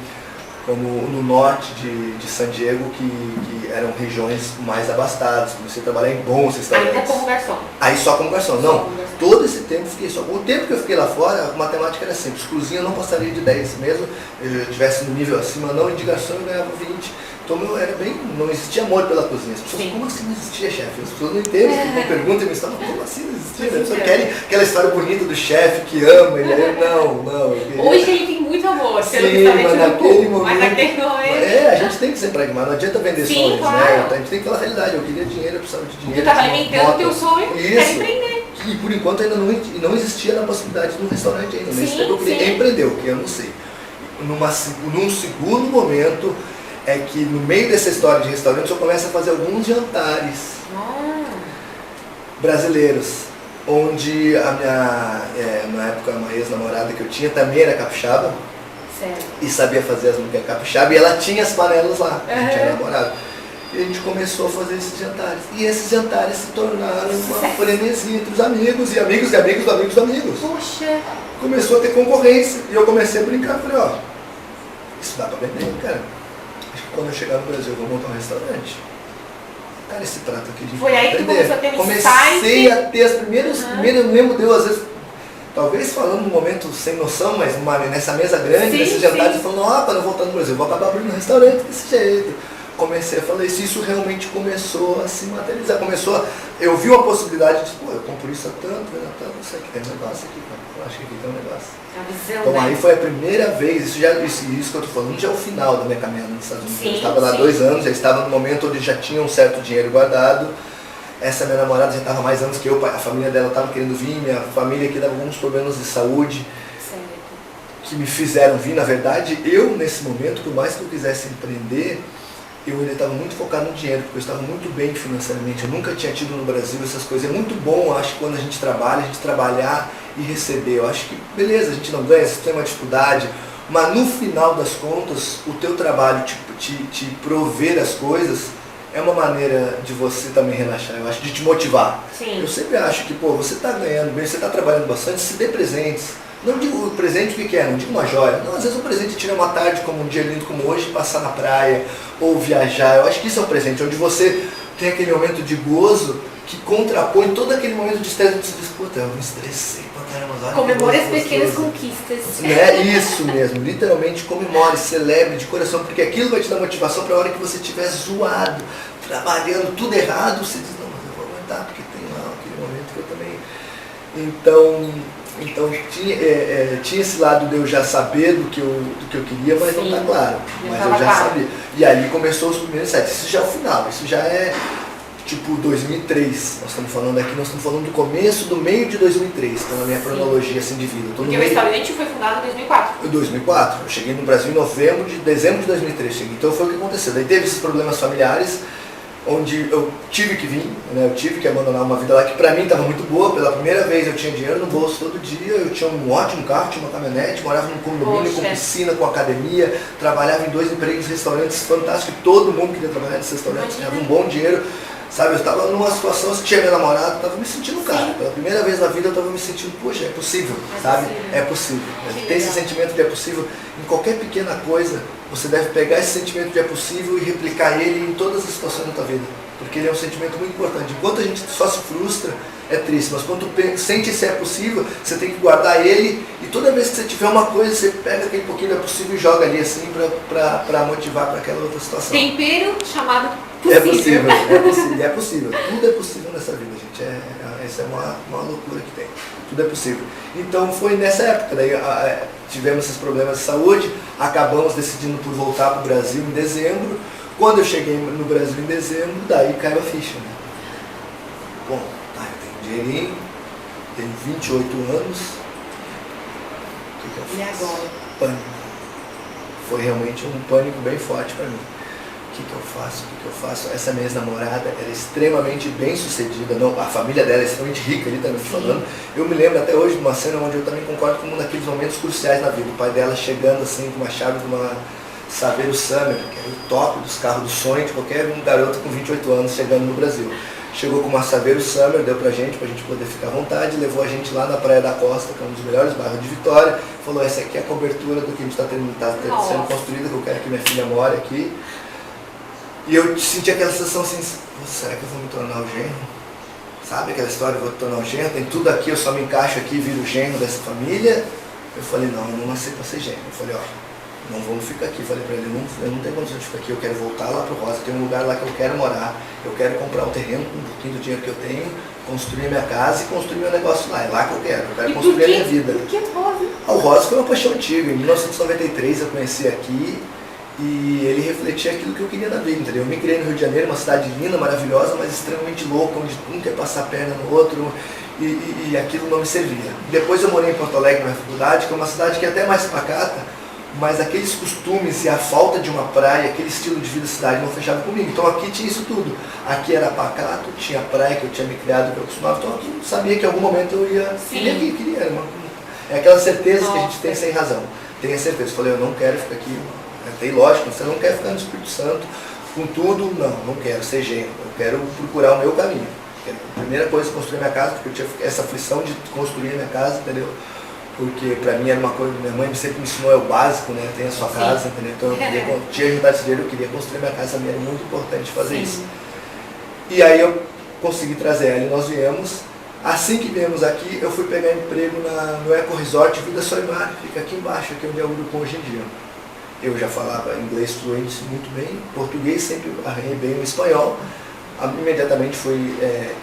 como no norte de San Diego, que eram regiões mais abastadas. Comecei a trabalhar em bons restaurantes. Ainda como garçom? Aí só como garçom. Não, todo esse tempo fiquei só. O tempo que eu fiquei lá fora, a matemática era simples. Cozinha eu não passaria de 10. Mesmo eu estivesse no nível acima, não, e de garçom eu ganhava 20. Então eu era bem, não existia amor pela cozinha. As pessoas, como assim não existia, chefe? As pessoas não entendem, não perguntam e me falam, como assim não existia? As pessoas querem aquela história bonita do chefe que ama, e aí não. Hoje ele tem muito amor, sim, mas naquele momento, mas naquele momento... a gente tem que ser pragmático, não adianta vender sonhos, claro. né? A gente tem que falar a realidade, eu queria dinheiro, eu precisava de dinheiro. Tu estava alimentando o teu sonho, quer empreender. E por enquanto ainda não existia na possibilidade de um restaurante ainda, nesse tempo eu queria empreender, o que eu não sei. Num segundo momento, é que no meio dessa história de restaurante eu começo a fazer alguns jantares brasileiros, onde a minha, na época, uma ex-namorada que eu tinha também era capixaba, e sabia fazer as mulheres capixaba, e ela tinha as panelas lá, a gente era namorado. E a gente começou a fazer esses jantares. E esses jantares se tornaram uma frenesia entre os amigos, e amigos e amigos do amigos do amigos. Puxa! Começou a ter concorrência, e eu comecei a brincar, falei, isso dá pra vender, cara. Quando eu chegar no Brasil, eu vou montar um restaurante. Cara, esse prato aqui de foi aí que tu começou a ter comecei a ter as primeiras, eu lembro de eu, às vezes, talvez falando num momento sem noção, mas nessa mesa grande, nesses jantares, falando, quando eu voltar no Brasil, eu vou acabar abrindo um restaurante desse jeito. Comecei a falar isso realmente começou a se materializar. Eu vi uma possibilidade de, eu compro isso a tanto, isso aqui tem um negócio aqui, eu acho que aqui tem um negócio. Então aí foi a primeira vez, isso que eu estou falando já é o final da minha caminhada nos Estados Unidos. Eu estava lá 2 anos, já estava no momento onde já tinha um certo dinheiro guardado. Essa minha namorada já estava mais anos que eu, a família dela estava querendo vir, minha família aqui dava alguns problemas de saúde que me fizeram vir. Na verdade, eu nesse momento, por mais que eu quisesse empreender, eu ainda estava muito focado no dinheiro, porque eu estava muito bem financeiramente, eu nunca tinha tido no Brasil essas coisas. É muito bom, eu acho, quando a gente trabalhar e receber. Eu acho que, beleza, a gente não ganha, você tem uma dificuldade, mas no final das contas, o teu trabalho te prover as coisas é uma maneira de você também relaxar, eu acho, de te motivar. Eu sempre acho que, você está ganhando bem, você está trabalhando bastante, se dê presentes. Não digo presente o que é, não digo uma joia. Não, às vezes um presente tira uma tarde como um dia lindo como hoje, passar na praia ou viajar. Eu acho que isso é um presente, onde você tem aquele momento de gozo que contrapõe todo aquele momento de estresse. Você diz, puta, eu me estressei pra caramba. Comemore as pequenas conquistas. Isso mesmo, literalmente comemore, celebre de coração, porque aquilo vai te dar motivação para a hora que você estiver zoado, trabalhando tudo errado, você diz, não, mas eu vou aguentar, porque tem lá aquele momento que eu também... Então, Então tinha esse lado de eu já saber do que eu queria, mas não tá claro. Mas eu já sabia. E aí começou os primeiros insights. Isso já é o final, isso já é tipo 2003. Nós estamos falando aqui, nós estamos falando do começo, do meio de 2003, então na minha cronologia assim de vida. Porque o restaurante foi fundado em 2004. Em 2004. Eu cheguei no Brasil em dezembro de 2003. Cheguei. Então foi o que aconteceu. Daí teve esses problemas familiares, onde eu tive que vir, né? Eu tive que abandonar uma vida lá que pra mim estava muito boa. Pela primeira vez eu tinha dinheiro no bolso todo dia, eu tinha um ótimo carro, tinha uma caminhonete, morava num condomínio com piscina, com academia, trabalhava em 2 empregos, restaurantes fantásticos, todo mundo queria trabalhar nesse restaurante, ganhava um bom dinheiro. Sabe, eu estava numa situação, se tinha meu namorado, estava me sentindo cara. Pela primeira vez na vida eu estava me sentindo, poxa, é possível, sabe? É possível. Ter esse sentimento de é possível em qualquer pequena coisa, você deve pegar esse sentimento de é possível e replicar ele em todas as situações da tua vida. Porque ele é um sentimento muito importante. Enquanto a gente só se frustra, é triste, mas quando tu sente se é possível, você tem que guardar ele e toda vez que você tiver uma coisa, você pega aquele pouquinho é possível e joga ali assim para motivar para aquela outra situação. Tempero chamado possível. É possível. Tudo é possível nessa vida, gente. Essa é uma loucura que tem. Tudo é possível. Então foi nessa época, daí tivemos esses problemas de saúde, acabamos decidindo por voltar para o Brasil em dezembro. Quando eu cheguei no Brasil em dezembro, daí caiu a ficha, né? Bom, tá, eu tenho dinheirinho, tenho 28 anos. O que eu faço? E agora? Pânico. Foi realmente um pânico bem forte para mim. O que eu faço? Essa minha ex-namorada era extremamente bem sucedida, não, a família dela é extremamente rica, ali também falando. Eu me lembro até hoje de uma cena onde eu também concordo com um daqueles momentos cruciais na vida. O pai dela chegando assim com uma chave de uma Saveiro Summer, que era o top dos carros do sonho de qualquer garoto com 28 anos chegando no Brasil. Chegou com uma Saveiro Summer, deu pra gente poder ficar à vontade, levou a gente lá na Praia da Costa, que é um dos melhores bairros de Vitória, falou, essa aqui é a cobertura do que a gente está sendo construída, que eu quero que minha filha more aqui. E eu senti aquela sensação assim, será que eu vou me tornar o genro? Sabe aquela história, eu vou me tornar o genro, tem tudo aqui, eu só me encaixo aqui e viro o genro dessa família? Eu falei, não, eu não nasci para ser genro. Eu falei, não vamos ficar aqui. Eu falei para ele, eu não tenho condição de ficar aqui, eu quero voltar lá pro Rosa, tem um lugar lá que eu quero morar, eu quero comprar um terreno com um pouquinho do dinheiro que eu tenho, construir minha casa e construir meu negócio lá, é lá que eu quero construir a minha vida. Por que Rosa? O Rosa foi uma paixão antiga, em 1993 eu conheci aqui, e ele refletia aquilo que eu queria na vida, entendeu? Eu me criei no Rio de Janeiro, uma cidade linda, maravilhosa, mas extremamente louca, onde um quer passar a perna no outro, e aquilo não me servia. Depois eu morei em Porto Alegre, na faculdade, que é uma cidade que é até mais pacata, mas aqueles costumes e a falta de uma praia, aquele estilo de vida da cidade não fechava comigo. Então aqui tinha isso tudo. Aqui era pacato, tinha praia que eu tinha me criado, que eu acostumava, então aqui eu sabia que em algum momento eu ia queria. É aquela certeza que a gente tem sem razão. Tenho certeza. Eu falei, eu não quero ficar aqui. Tem lógico, você não quer ficar no Espírito Santo com tudo, não quero ser genro, eu quero procurar o meu caminho. A primeira coisa é construir minha casa, porque eu tinha essa aflição de construir a minha casa, entendeu? Porque pra mim era uma coisa, minha mãe sempre me ensinou, é o básico, né? Tem a sua casa, entendeu? Então eu tinha juntar esse dinheiro, eu queria construir minha casa, também era muito importante fazer isso. E aí eu consegui trazer ela e nós viemos. Assim que viemos aqui, eu fui pegar emprego no Eco Resort Vida Sol e Mar, fica aqui embaixo, aqui onde é o grupo hoje em dia. Eu já falava inglês fluente muito bem, português sempre arranhei bem o espanhol. Imediatamente fui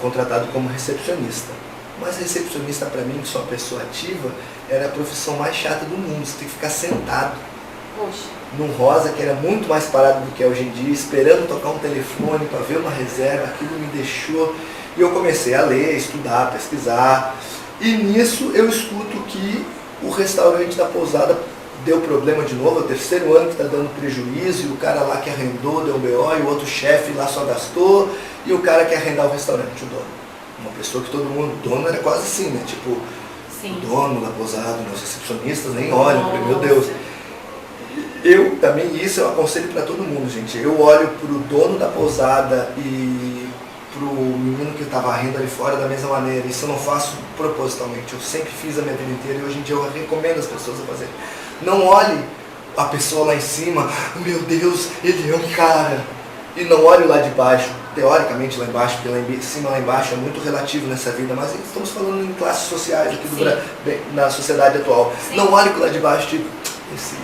contratado como recepcionista. Mas recepcionista para mim, que sou uma pessoa ativa, era a profissão mais chata do mundo. Você tem que ficar sentado. Poxa. Num Rosa que era muito mais parado do que é hoje em dia, esperando tocar um telefone para ver uma reserva, aquilo me deixou. E eu comecei a ler, estudar, pesquisar. E nisso eu escuto que o restaurante da pousada deu problema de novo, é o terceiro ano que está dando prejuízo, e o cara lá que arrendou deu BO, e o outro chefe lá só gastou, e o cara quer arrendar o restaurante, o dono. Uma pessoa que todo mundo, o dono era quase assim, né? Tipo, sim, o dono da pousada, os recepcionistas nem olham, porque, meu Deus. Eu também, isso eu aconselho para todo mundo, gente. Eu olho para o dono da pousada e para o menino que estava rindo ali fora da mesma maneira. Isso eu não faço propositalmente, eu sempre fiz a minha vida inteira e hoje em dia eu recomendo as pessoas a fazerem. Não olhe a pessoa lá em cima, meu Deus, ele é um cara. E não olhe lá de baixo, teoricamente lá embaixo, porque lá em cima, lá embaixo é muito relativo nessa vida, mas estamos falando em classes sociais aqui na sociedade atual. Sim. Não olhe lá de baixo, tipo, esse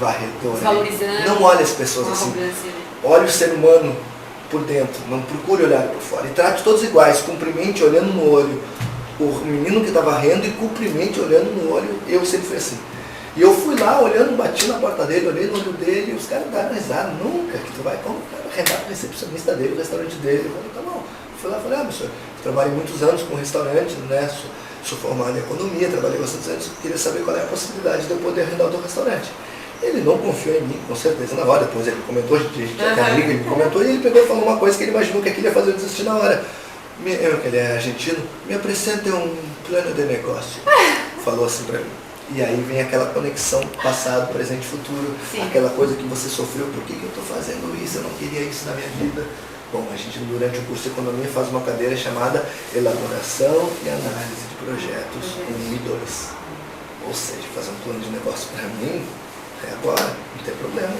varredor. Desvalorizando. Não olhe as pessoas assim. Olhe o ser humano por dentro, não procure olhar por fora. E trate todos iguais, cumprimente olhando no olho. o menino que estava rindo e cumprimente olhando no olho, eu sempre fui assim. E eu fui lá olhando, bati na porta dele, olhei no olho dele, e os caras daram risada, nunca que tu vai arrendar para o recepcionista dele, o restaurante dele. Eu falei, tá bom. Fui lá e falei, meu senhor, trabalhei muitos anos com restaurante, né? Sou formado em economia, trabalhei bastante anos, queria saber qual é a possibilidade de eu poder arrendar o teu restaurante. Ele não confiou em mim, com certeza, na hora. Depois ele comentou, a gente até amigo, ele comentou, e ele pegou e falou uma coisa que ele imaginou que aquilo ia fazer eu desistir na hora. Ele é argentino, me apresenta um plano de negócio. Falou assim pra mim. E aí vem aquela conexão passado, presente e futuro. Sim. Aquela coisa que você sofreu, por que eu estou fazendo isso? Eu não queria isso na minha vida. Bom, a gente durante o curso de economia faz uma cadeira chamada elaboração e análise de projetos 1 e 2. Ou seja, fazer um plano de negócio para mim é agora, não tem problema.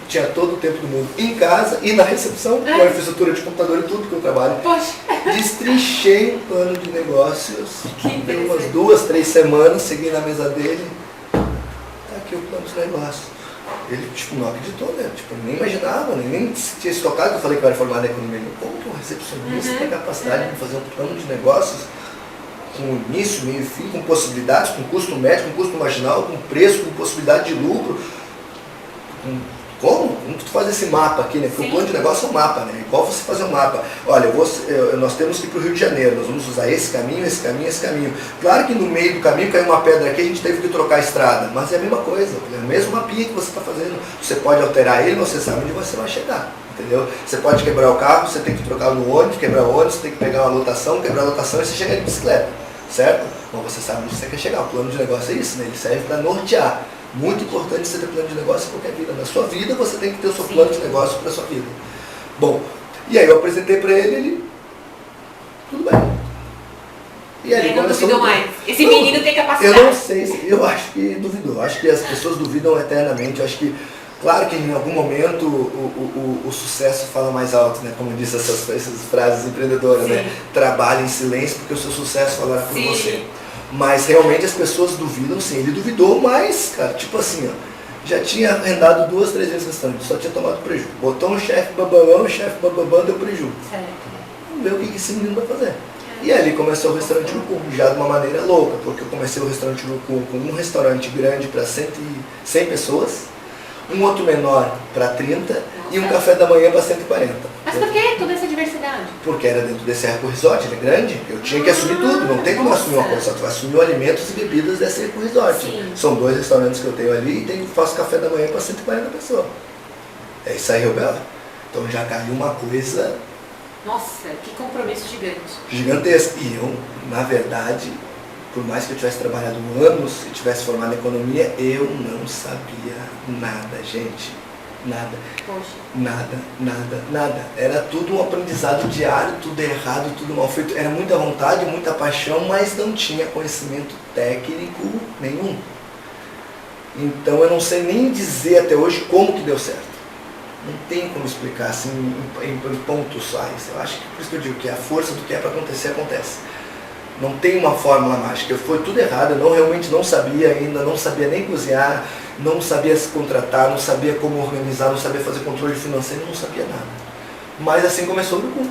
Tinha todo o tempo do mundo em casa e na recepção, com a infraestrutura de computador e tudo que eu trabalho. Poxa. Destrinchei um plano de negócios, deu umas 2, 3 semanas, segui na mesa dele, tá aqui o plano de negócio. Ele, não acreditou, né? Nem imaginava, nem tinha se tocado que eu falei que eu era formado em economia. Como que um recepcionista tem a capacidade de fazer um plano de negócios com início, meio e fim, com possibilidades, com custo médio, com custo marginal, com preço, com possibilidade de lucro? Como? Como tu faz esse mapa aqui, né? Porque o plano de negócio é um mapa, né? Igual você fazer um mapa. Olha, nós temos que ir para o Rio de Janeiro, nós vamos usar esse caminho, esse caminho, esse caminho. Claro que no meio do caminho caiu uma pedra aqui, a gente teve que trocar a estrada, mas é a mesma coisa, é o mesmo mapinha que você está fazendo. Você pode alterar ele, você sabe onde você vai chegar, entendeu? Você pode quebrar o carro, você tem que trocar no ônibus, quebrar o ônibus, você tem que pegar uma lotação, quebrar a lotação e você chega de bicicleta, certo? Bom, você sabe onde você quer chegar. O plano de negócio é isso, né? Ele serve para nortear. Muito importante você ter plano de negócio em qualquer vida. Na sua vida você tem que ter o seu plano de negócio para a sua vida. Bom, e aí eu apresentei para ele, tudo bem. E aí não duvidou mais. Esse menino tem capacidade. Eu não sei, eu acho que duvidou. Eu acho que as pessoas duvidam eternamente. Eu acho que, claro que em algum momento o sucesso fala mais alto, né? Como diz essas frases empreendedoras, né? Trabalhe em silêncio porque o seu sucesso falará por você. Mas realmente as pessoas duvidam, sim. Ele duvidou, mas, cara, tipo assim, ó, já tinha arrendado 2, 3 vezes o restaurante, só tinha tomado prejuízo. Botou um chefe bababão, o chefe bababão deu prejuízo. Vamos ver o que esse menino vai fazer. E ali começou o restaurante Urucum, já de uma maneira louca, porque eu comecei o restaurante Urucum com um restaurante grande para 100 pessoas, um outro menor para 30 e um café da manhã para 140. Mas por que toda essa diversidade? Porque era dentro desse Eco Resort, ele é grande, eu tinha que assumir tudo, não tem como assumir uma coisa só, tu vai assumir alimentos e bebidas desse Eco Resort. Sim. São 2 restaurantes que eu tenho ali e faço café da manhã para 140 pessoas. É isso aí, Bela. Então já caiu uma coisa... Nossa, que compromisso gigante. Gigantesco. E eu, na verdade, por mais que eu tivesse trabalhado anos e tivesse formado em economia, eu não sabia nada, gente. Nada. Poxa. Nada. Era tudo um aprendizado diário, tudo errado, tudo mal feito. Era muita vontade, muita paixão, mas não tinha conhecimento técnico nenhum. Então eu não sei nem dizer até hoje como que deu certo. Não tem como explicar assim em pontos só. Eu acho que por isso que eu digo que a força do que é para acontecer, acontece. Não tem uma fórmula mágica. Foi tudo errado, eu realmente não sabia ainda, não sabia nem cozinhar, não sabia se contratar, não sabia como organizar, não sabia fazer controle financeiro, não sabia nada. Mas assim começou o Urucum.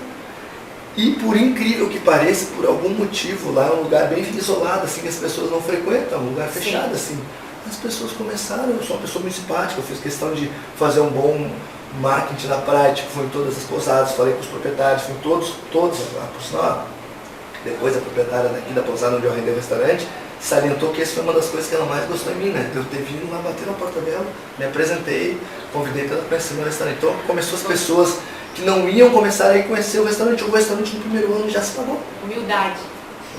E por incrível que pareça, por algum motivo lá, é um lugar bem isolado, assim, que as pessoas não frequentam, um lugar fechado, assim. As pessoas começaram, eu sou uma pessoa muito simpática, eu fiz questão de fazer um bom marketing na prática, fui em todas as pousadas, falei com os proprietários, fui em todos, por sinal. Depois a proprietária daqui da pousada onde eu arrendei o restaurante salientou que essa foi uma das coisas que ela mais gostou em mim, né? Eu ter vindo lá, bater na porta dela, me apresentei, convidei para ela conhecer meu restaurante. Então começou as pessoas que não iam começar a ir conhecer o restaurante no primeiro ano já se pagou. Humildade.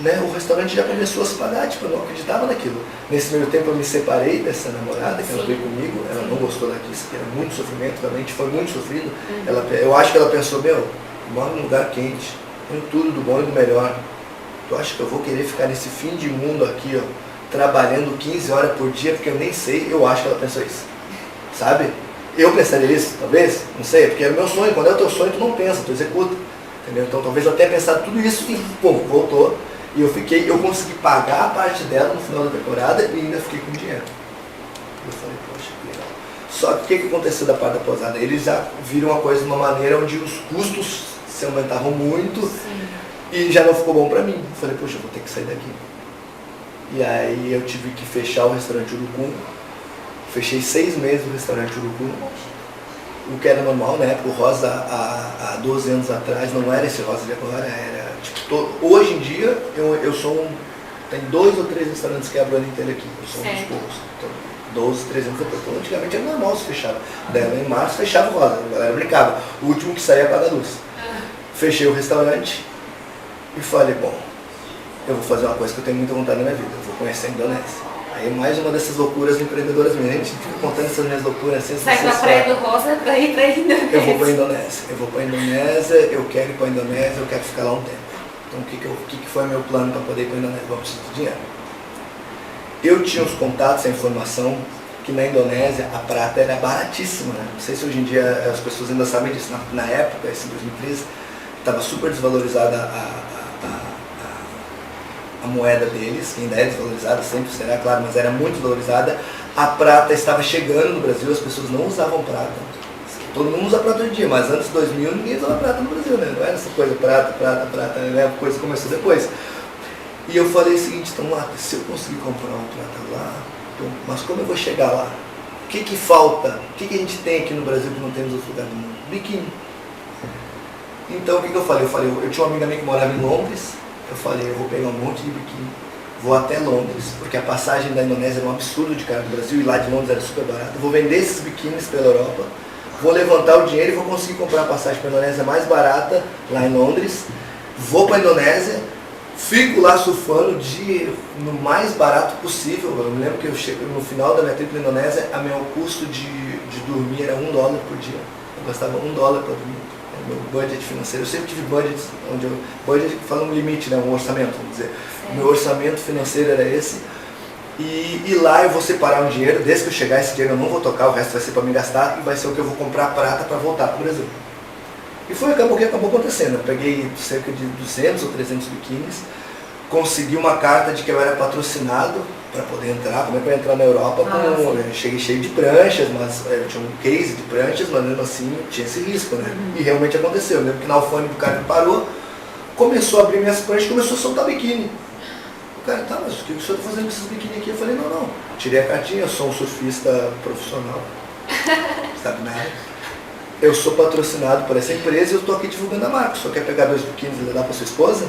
Né? O restaurante já começou a se pagar, tipo, eu não acreditava naquilo. Nesse meio tempo eu me separei dessa namorada, que ela veio comigo, ela não gostou daquilo, que era muito sofrimento, realmente foi muito sofrido. Eu acho que ela pensou, eu moro num lugar quente, tenho tudo do bom e do melhor. Tu acha que eu vou querer ficar nesse fim de mundo aqui, ó, trabalhando 15 horas por dia, porque eu nem sei, eu acho que ela pensou isso. Sabe? Eu pensaria isso, talvez, não sei, porque é o meu sonho, quando é o teu sonho tu não pensa, tu executa. Entendeu? Então talvez eu tenha pensado tudo isso e, pô, voltou. E eu consegui pagar a parte dela no final da temporada e ainda fiquei com dinheiro. Eu falei, poxa, que legal. Só que o que aconteceu da parte da pousada? Eles já viram a coisa de uma maneira onde os custos se aumentavam muito. Sim. E já não ficou bom pra mim. Falei, poxa, eu vou ter que sair daqui. E aí eu tive que fechar o restaurante Urucum. Fechei 6 meses o restaurante Urucum. O que era normal, né? O Rosa há 12 anos atrás não era esse Rosa de agora, era tipo, hoje em dia eu sou tem 2 ou 3 restaurantes que abrem o ano inteiro aqui, eu sou um dos poucos. Então, 12, 13 anos depois. Então, antigamente era normal se fechar. Daí em março fechava o Rosa, a galera brincava. O último que saía apaga a luz. Fechei o restaurante e falei, bom, eu vou fazer uma coisa que eu tenho muita vontade na minha vida, eu vou conhecer a Indonésia. Aí mais uma dessas loucuras empreendedoras minhas. A gente fica contando essas minhas loucuras assim. Sai da Praia do Rosa pra ir pra Indonésia. Eu vou pra Indonésia. Eu vou pra Indonésia, eu quero ir pra Indonésia, eu quero ficar lá um tempo. Então o que foi meu plano para poder ir pra Indonésia? Vou precisar de dinheiro. Eu tinha os contatos, a informação que na Indonésia a prata era baratíssima, né? Não sei se hoje em dia as pessoas ainda sabem disso. Na época, em 2013, estava super desvalorizada a moeda deles, que ainda é desvalorizada, sempre será, claro, mas era muito valorizada. A prata estava chegando no Brasil, as pessoas não usavam prata. Todo mundo usa prata hoje em dia, mas antes de 2000 ninguém usava prata no Brasil, né? Não era essa coisa, prata, né? A coisa começou depois. E eu falei o seguinte, então, se eu conseguir comprar uma prata lá, então, mas como eu vou chegar lá? O que falta? O que a gente tem aqui no Brasil que não temos em outro lugar do mundo? Biquíni. Então o que eu falei? Eu tinha uma amiga minha que morava em Londres. Eu falei, eu vou pegar um monte de biquíni, vou até Londres, porque a passagem da Indonésia era um absurdo de cara do Brasil e lá de Londres era super barato. Eu vou vender esses biquínis pela Europa, vou levantar o dinheiro e vou conseguir comprar a passagem para a Indonésia mais barata lá em Londres. Vou para a Indonésia, fico lá surfando no mais barato possível. Eu me lembro que eu chego no final da minha trip na Indonésia, o meu custo de dormir era $1 por dia. Eu gastava $1 para dormir. Meu budget financeiro, eu sempre tive budgets, budget fala um limite, né, um orçamento, vamos dizer. O meu orçamento financeiro era esse, e lá eu vou separar um dinheiro, desde que eu chegar esse dinheiro eu não vou tocar, o resto vai ser para me gastar, e vai ser o que eu vou comprar prata para voltar para o Brasil. E foi acabou acontecendo, eu peguei cerca de 200 ou 300 biquínis, consegui uma carta de que eu era patrocinado para poder entrar, como é que eu ia entrar na Europa, eu cheguei cheio de pranchas, mas eu tinha um case de pranchas, mas mesmo assim tinha esse risco, né? E realmente aconteceu. Eu lembro que na alfândega do cara que parou, começou a abrir minhas pranchas e começou a soltar biquíni. O cara, tá, mas o que o senhor está fazendo com esses biquíni aqui? Eu falei, não, tirei a cartinha, eu sou um surfista profissional, sabe nada. Eu sou patrocinado por essa empresa e eu estou aqui divulgando a marca. O senhor quer pegar 2 biquínis e levar para sua esposa?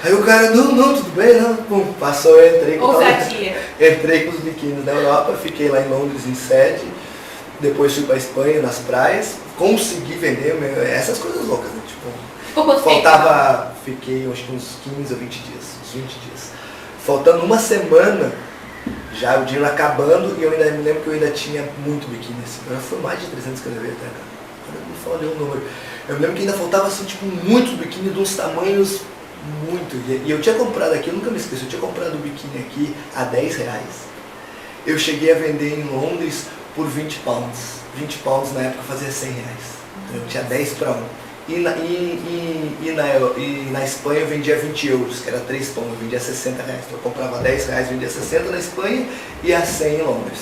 Aí o cara, não, tudo bem, não. Pum, passou, eu entrei com os biquínis da Europa, fiquei lá em Londres, em sede, depois fui para a Espanha, nas praias, consegui vender essas coisas loucas, né? Tipo, faltava, fiquei acho que uns 15 ou 20 dias, uns 20 dias. Faltando uma semana, já o dinheiro acabando, e eu ainda me lembro que eu ainda tinha muito biquíni, assim, foi mais de 300 que eu levei até, cara. Eu não falo nenhum número. Eu me lembro que ainda faltava, assim, tipo, muitos biquíni de uns tamanhos muito. E eu tinha comprado aqui, eu nunca me esqueço, eu tinha comprado o biquíni aqui a R$10. Eu cheguei a vender em Londres por 20 pounds. 20 pounds na época fazia R$100. Então eu tinha 10 para 1. E na Espanha eu vendia 20 euros, que era 3 pounds, eu vendia R$60. Então eu comprava R$10, vendia 60 na Espanha e a 100 em Londres.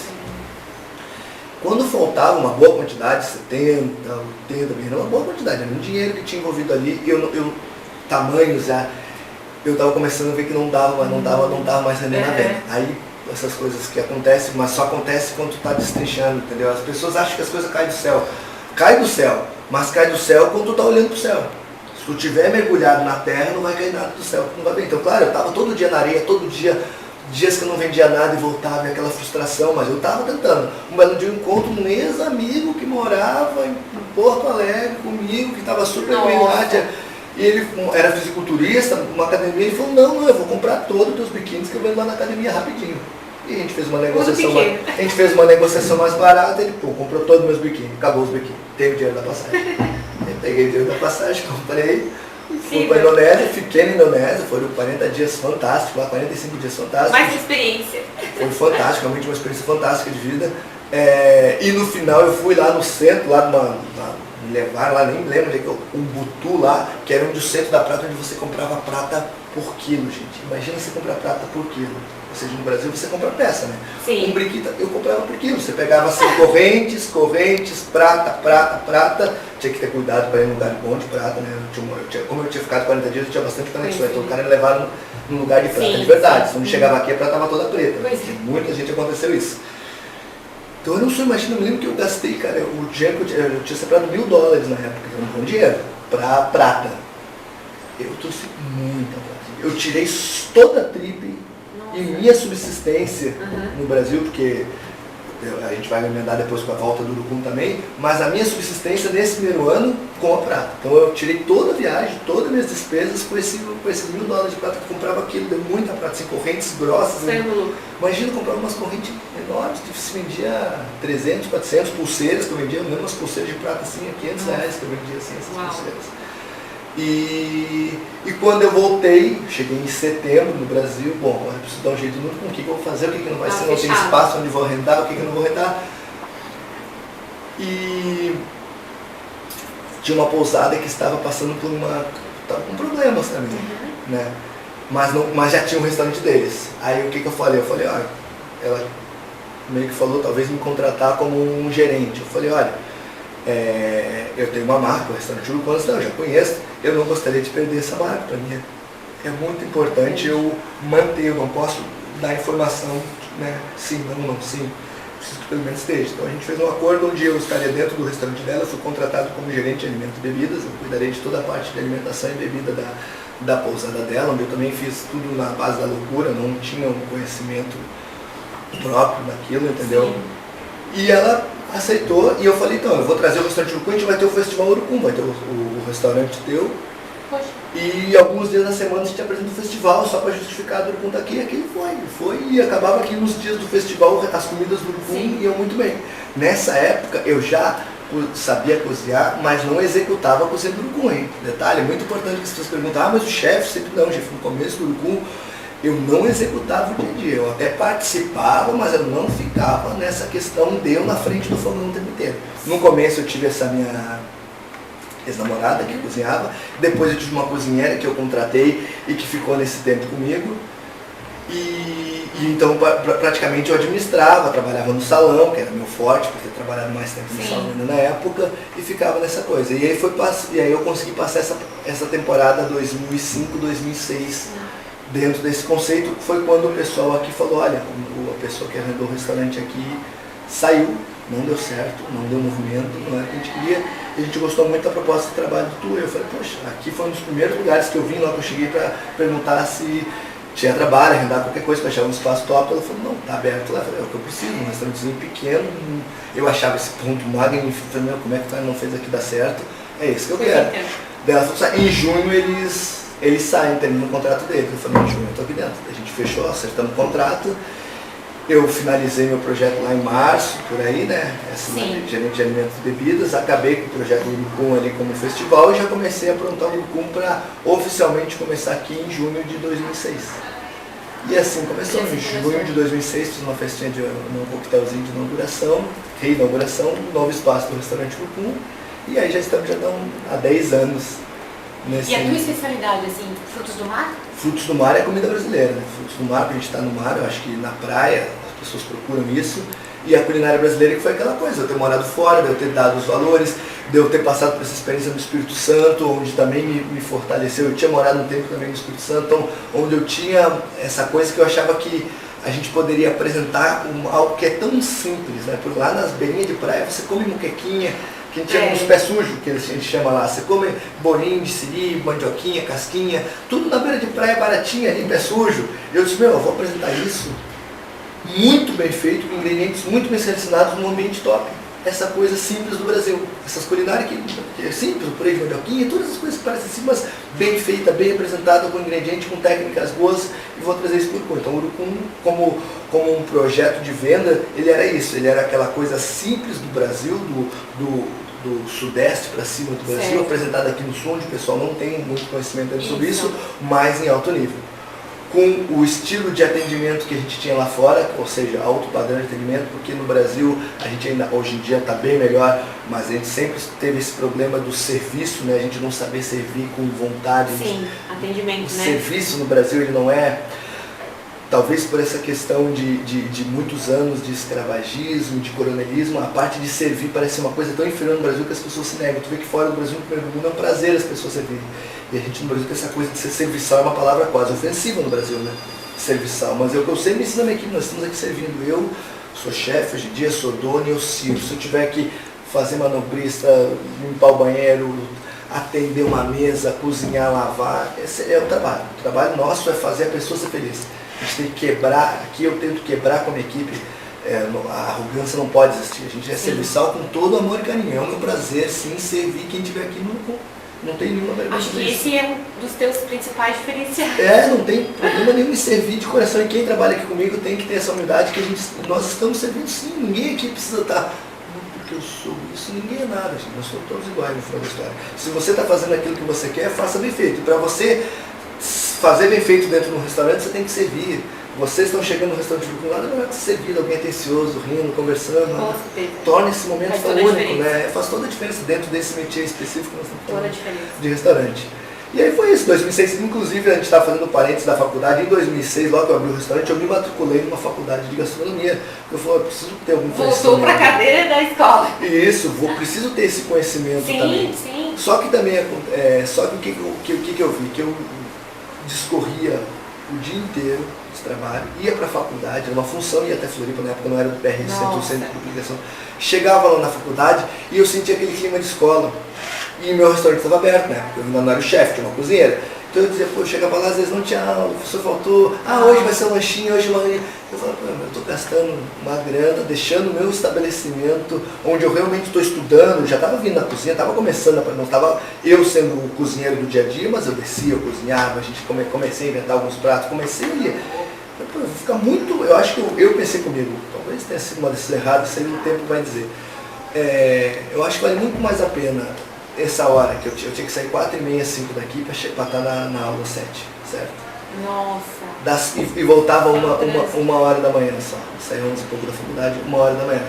Quando faltava uma boa quantidade, 70, 80, uma boa quantidade, era um dinheiro que tinha envolvido ali, tamanhos já, eu estava começando a ver que não dava mais rendendo a venda. Aí essas coisas que acontecem, mas só acontece quando tu está destrinchando, entendeu? As pessoas acham que as coisas caem do céu. Cai do céu, mas cai do céu quando tu está olhando para o céu. Se tu estiver mergulhado na terra, não vai cair nada do céu, não vai bem. Então, claro, eu estava todo dia na areia, todo dia, dias que eu não vendia nada e voltava, e aquela frustração, mas eu estava tentando. Um belo dia eu encontro um ex-amigo que morava em Porto Alegre comigo, que estava super brilhante. E ele era fisiculturista, uma academia, ele falou, não, eu vou comprar todos os teus biquínis que eu vendo lá na academia rapidinho. E a gente fez uma negociação mais barata, ele comprou todos os meus biquínis, acabou os biquínis, teve o dinheiro da passagem. Eu peguei o dinheiro da passagem, comprei, fui para a Indonésia, fiquei na Indonésia, foram 40 dias fantásticos, lá 45 dias fantásticos. Mais experiência. Foi fantástico, realmente uma experiência fantástica de vida. E no final eu fui lá no centro, lá Me levaram lá, nem me lembro onde é que o Butu lá, que era um do centro da prata, onde você comprava prata por quilo, gente. Imagina você comprar prata por quilo. Ou seja, no Brasil você compra peça, né? Sim. Um briquita eu comprava por quilo. Você pegava assim, correntes, prata. Tinha que ter cuidado para ir num lugar bom de prata, né? Como eu tinha ficado 40 dias, eu tinha bastante conexões. Então o cara me levava num lugar de prata de verdade. Quando chegava aqui, a prata estava toda preta. Muita gente aconteceu isso. Então eu não sou, imagina, eu me lembro que eu gastei, cara, o dinheiro que eu tinha separado $1.000 na época, que era um bom dinheiro, pra prata. Eu trouxe muita prata. Eu tirei toda a trip e minha subsistência no Brasil, porque a gente vai emendar depois com a volta do Urucum também, mas a minha subsistência nesse primeiro ano com a prata. Então eu tirei toda a viagem, todas as minhas despesas com esses $1.000 de prata, que eu comprava aquilo, deu muita prata, assim, correntes grossas. Imagina comprar umas correntes enormes que se vendia 300, 400 pulseiras, que eu vendia, mesmo umas pulseiras de prata assim, a R$500 que eu vendia assim, essas pulseiras. E quando eu voltei, cheguei em setembro no Brasil, bom, agora eu preciso dar um jeito no com o que eu vou fazer, o que não vai ser, não tem espaço onde vou arrendar, o que eu não vou arrendar. E tinha uma pousada que estava passando por estava com problemas também, né? Mas já tinha um restaurante deles. Aí o que eu falei? Eu falei, olha, ela meio que falou, talvez me contratar como um gerente. Eu falei, olha, eu tenho uma marca, o restaurante Urucum, eu já conheço, eu não gostaria de perder essa marca. Para mim é muito importante eu manter, eu não posso dar informação, né? Sim, não, sim. Preciso que pelo menos esteja. Então a gente fez um acordo onde eu estaria dentro do restaurante dela, fui contratado como gerente de alimentos e bebidas, eu cuidarei de toda a parte de alimentação e bebida da pousada dela, onde eu também fiz tudo na base da loucura, não tinha um conhecimento próprio daquilo, entendeu? Sim. E ela aceitou, e eu falei, então, eu vou trazer o restaurante Urucum, a gente vai ter o Festival Urucum, vai ter o restaurante teu. Poxa. E alguns dias da semana a gente apresenta o festival, só para justificar do Urucum estar aqui, e aquilo foi, e acabava que nos dias do festival as comidas do Urucum iam muito bem. Nessa época eu já sabia cozinhar, mas não executava a cozinha do Urucum, hein? Detalhe, muito importante que as pessoas perguntam, mas o chefe sempre não, chefe, no começo do Urucum, eu não executava o dia a dia, eu até participava, mas eu não ficava nessa questão de eu na frente do fogão o tempo inteiro. No começo eu tive essa minha ex-namorada que cozinhava, depois eu tive uma cozinheira que eu contratei e que ficou nesse tempo comigo, e então praticamente eu administrava, trabalhava no salão, que era meu forte, por ter trabalhado mais tempo no salão ainda na época, e ficava nessa coisa. E aí eu consegui passar essa temporada 2005, 2006, dentro desse conceito. Foi quando o pessoal aqui falou, olha, a pessoa que arrendou o restaurante aqui saiu, não deu certo, não deu movimento, não era o que a gente queria, e a gente gostou muito da proposta de trabalho do Tu. Eu falei, poxa, aqui foi um dos primeiros lugares que eu vim, lá que eu cheguei para perguntar se tinha trabalho, arrendar qualquer coisa, para achar um espaço top. Ela falou, não, tá aberto lá. Eu falei, é o que eu preciso, um restaurantezinho pequeno. Eu achava esse ponto magnífico, falei, meu, como é que o cara não fez aqui dar certo? É isso que eu quero. Daí ela falou, em junho eles saem, terminam o contrato deles. Eu falei, em junho eu tô aqui dentro. A gente fechou, acertamos o contrato. Eu finalizei meu projeto lá em março, por aí, né? Gerente de alimentos e bebidas. Acabei com o projeto do Urucum ali como festival e já comecei a aprontar o Urucum para oficialmente começar aqui em junho de 2006. E assim começou. Em junho de 2006 fiz uma festinha um coquetelzinho de inauguração, reinauguração, um novo espaço do restaurante Urucum. E aí já estamos há 10 anos. E a tua especialidade, assim, frutos do mar? Frutos do mar é comida brasileira, né? Frutos do mar, a gente está no mar, eu acho que na praia as pessoas procuram isso. E a culinária brasileira que foi aquela coisa, eu ter morado fora, de eu ter dado os valores, de eu ter passado por essa experiência no Espírito Santo, onde também me fortaleceu. Eu tinha morado um tempo também no Espírito Santo, então, onde eu tinha essa coisa que eu achava que a gente poderia apresentar algo que é tão simples, né? Por lá nas beirinhas de praia você come muquequinha, que a gente chama uns pés sujos, que a gente chama lá. Você come bolinho de siri, mandioquinha, casquinha, tudo na beira de praia baratinha ali, pé sujo. E eu disse, meu, eu vou apresentar isso muito bem feito, com ingredientes muito bem selecionados num ambiente top. Essa coisa simples do Brasil. Essas culinárias que é simples, o purê de mandioquinha, todas as coisas que parecem simples, mas bem feita, bem apresentada, com ingredientes, com técnicas boas, e vou trazer isso para o Urucum. Então o Urucum, como um projeto de venda, ele era isso, ele era aquela coisa simples do Brasil, do sudeste para cima do Brasil, apresentada aqui no sul, onde o pessoal não tem muito conhecimento sobre isso, mas em alto nível. com o estilo de atendimento que a gente tinha lá fora, ou seja, alto padrão de atendimento, porque no Brasil a gente ainda hoje em dia está bem melhor, mas a gente sempre teve esse problema do serviço, né? A gente não saber servir com vontade. Sim, atendimento, o né? serviço no Brasil ele não é, talvez por essa questão de muitos anos de escravagismo, de coronelismo, a parte de servir parece uma coisa tão inferior no Brasil que as pessoas se negam. Tu vê que fora do Brasil, no primeiro mundo, é um prazer as pessoas servirem. E a gente no Brasil tem essa coisa de ser serviçal, é uma palavra quase ofensiva no Brasil, né? Serviçal. Mas é o que eu sempre ensino na minha equipe, nós estamos aqui servindo. Eu sou chefe, hoje em dia sou dono e eu sirvo. Se eu tiver que fazer manobrista, limpar o banheiro, atender uma mesa, cozinhar, lavar, esse é o trabalho. O trabalho nosso é fazer a pessoa ser feliz. A gente tem que quebrar, aqui eu tento quebrar com a minha equipe, a arrogância não pode existir. A gente é serviçal com todo amor e carinho. É o meu prazer, sim, servir quem estiver aqui não tem nenhuma vergonha. Acho que esse é um dos teus principais diferenciais. Não tem problema nenhum em servir de coração. E quem trabalha aqui comigo tem que ter essa humildade que nós estamos servindo sim. Ninguém aqui precisa estar, porque eu sou isso, ninguém é nada, gente. Nós somos todos iguais no final da história. Se você está fazendo aquilo que você quer, faça bem feito. E para você fazer bem feito dentro de um restaurante, você tem que servir. Vocês estão chegando no restaurante do lado, não é que servir alguém atencioso, rindo, conversando. Torna esse momento tão único, né? Faz toda a diferença dentro desse métier específico que nós estamos falando de restaurante. E aí foi isso, 2006, inclusive a gente estava fazendo parênteses da faculdade, em 2006, logo que eu abri o restaurante, eu me matriculei numa faculdade de gastronomia. Eu falei, eu preciso ter algum conhecimento. Voltou para a cadeira da escola. Isso, preciso ter esse conhecimento também. Sim. Só que também, só que o que eu vi? Que eu discorria o dia inteiro de trabalho, ia para a faculdade, era uma função, ia até Floripa, na época não era do PR, Centro de Publicação. Chegava lá na faculdade e eu sentia aquele clima de escola. E meu restaurante estava aberto, né? Eu ainda não era o chefe, tinha uma cozinheira. Então eu dizia, pô, eu chegava lá, às vezes não tinha aula, o professor faltou, hoje vai ser um lanchinho, hoje uma... Eu falava, eu estou gastando uma grana, deixando o meu estabelecimento, onde eu realmente estou estudando, já estava vindo na cozinha, estava começando, não estava eu sendo o cozinheiro do dia a dia, mas eu descia, eu cozinhava, a gente comecei a inventar alguns pratos, eu vou ficar muito, eu acho que eu pensei comigo, talvez tenha sido uma decisão errada, isso aí o tempo vai dizer. Eu acho que vale muito mais a pena essa hora, que eu tinha que sair 4h30, 5 daqui para estar na aula 7, certo? Nossa. E voltava uma hora da manhã só. Saía 11 e pouco da faculdade, 1h da manhã.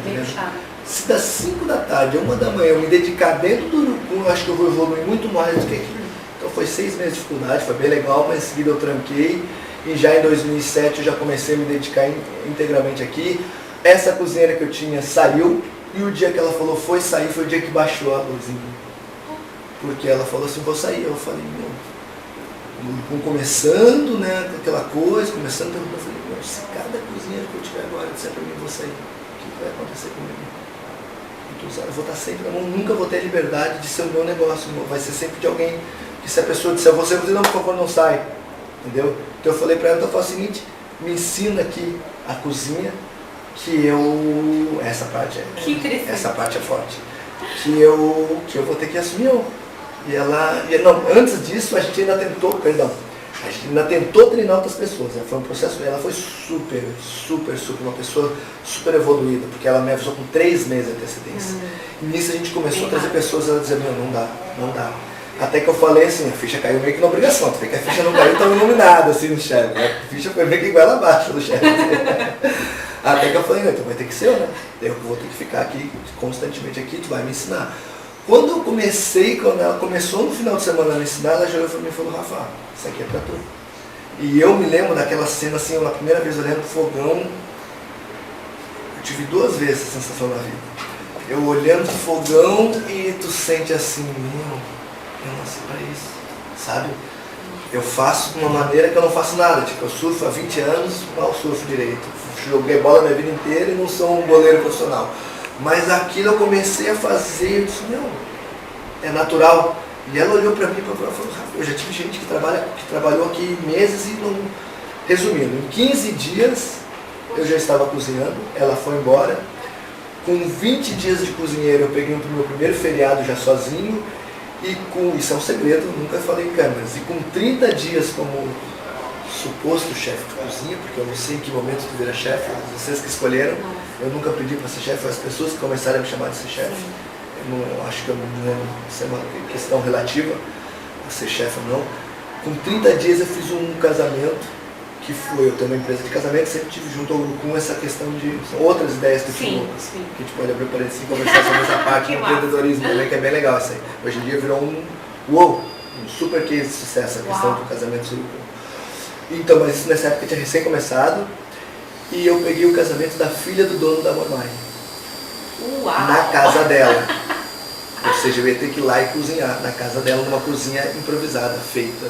Se das 5 da tarde a 1 da manhã eu me dedicar dentro do Urucum, eu acho que eu vou evoluir muito mais do que aqui. Então foi 6 meses de dificuldade, foi bem legal, mas em seguida eu tranquei. E já em 2007 eu já comecei a me dedicar integralmente aqui. Essa cozinheira que eu tinha saiu, e o dia que ela falou sair, foi o dia que baixou a luzinha. Porque ela falou assim, vou sair. Eu falei, começando, né, com aquela coisa, começando, eu falei, se cada cozinheiro que eu tiver agora disser para mim, vou sair, o que vai acontecer comigo? Então, eu vou estar sempre na mão, nunca vou ter a liberdade de ser o meu negócio, vai ser sempre de alguém, que se a pessoa disser, você vai dizer, não, por favor, não sai, entendeu? Então eu falei para ela, então eu falo o seguinte, me ensina aqui a cozinha, essa parte é forte, que eu vou ter que assumir. Antes disso a gente ainda tentou treinar outras pessoas, né? Foi um processo, ela foi super, uma pessoa super evoluída, porque ela me avisou com 3 meses de antecedência. E nisso a gente começou a trazer pessoas, ela dizia, não dá. Até que eu falei assim, a ficha caiu meio que na obrigação, tu vê que a ficha não caiu tão iluminada assim no chefe, né? A ficha foi meio que igual abaixo do chefe. Até que eu falei, então vai ter que ser eu, né? Eu vou ter que ficar aqui, constantemente aqui, tu vai me ensinar. Quando ela começou no final de semana a me ensinar, ela já olhou para mim e falou, Rafa, isso aqui é pra tu. E eu me lembro daquela cena assim, a primeira vez olhando o fogão, eu tive 2 vezes essa sensação na vida. Eu olhando o fogão e tu sente assim, eu nasci pra isso, sabe? Eu faço de uma maneira que eu não faço nada, tipo, eu surfo há 20 anos, mal surfo direito. Joguei bola a minha vida inteira e não sou um goleiro profissional. Mas aquilo eu comecei a fazer, eu disse, é natural. E ela olhou para mim e falou, eu já tive gente que trabalhou aqui meses e não... Resumindo, em 15 dias eu já estava cozinhando, ela foi embora. Com 20 dias de cozinheiro eu peguei o meu primeiro feriado já sozinho. Isso é um segredo, nunca falei em câmeras. E com 30 dias como suposto chefe de cozinha, porque eu não sei em que momento tu vira chefe, vocês que escolheram, eu nunca pedi para ser chefe, foi as pessoas que começaram a me chamar de ser chefe. Eu acho que isso é uma questão relativa, a ser chefe ou não. Com 30 dias eu fiz um casamento que foi eu ter uma empresa de casamento, sempre tive junto ao Urucum essa questão de outras ideias que eu tive, sim. que a gente pode abrir parênteses e conversar sobre essa parte do empreendedorismo também, que é bem legal isso aí. Hoje em dia virou um super case de sucesso a questão do casamento do Urucum. Então, mas isso nessa época tinha recém começado e eu peguei o casamento da filha do dono da Mormai. Na casa dela. Ou seja, eu ia ter que ir lá e cozinhar na casa dela, numa cozinha improvisada, feita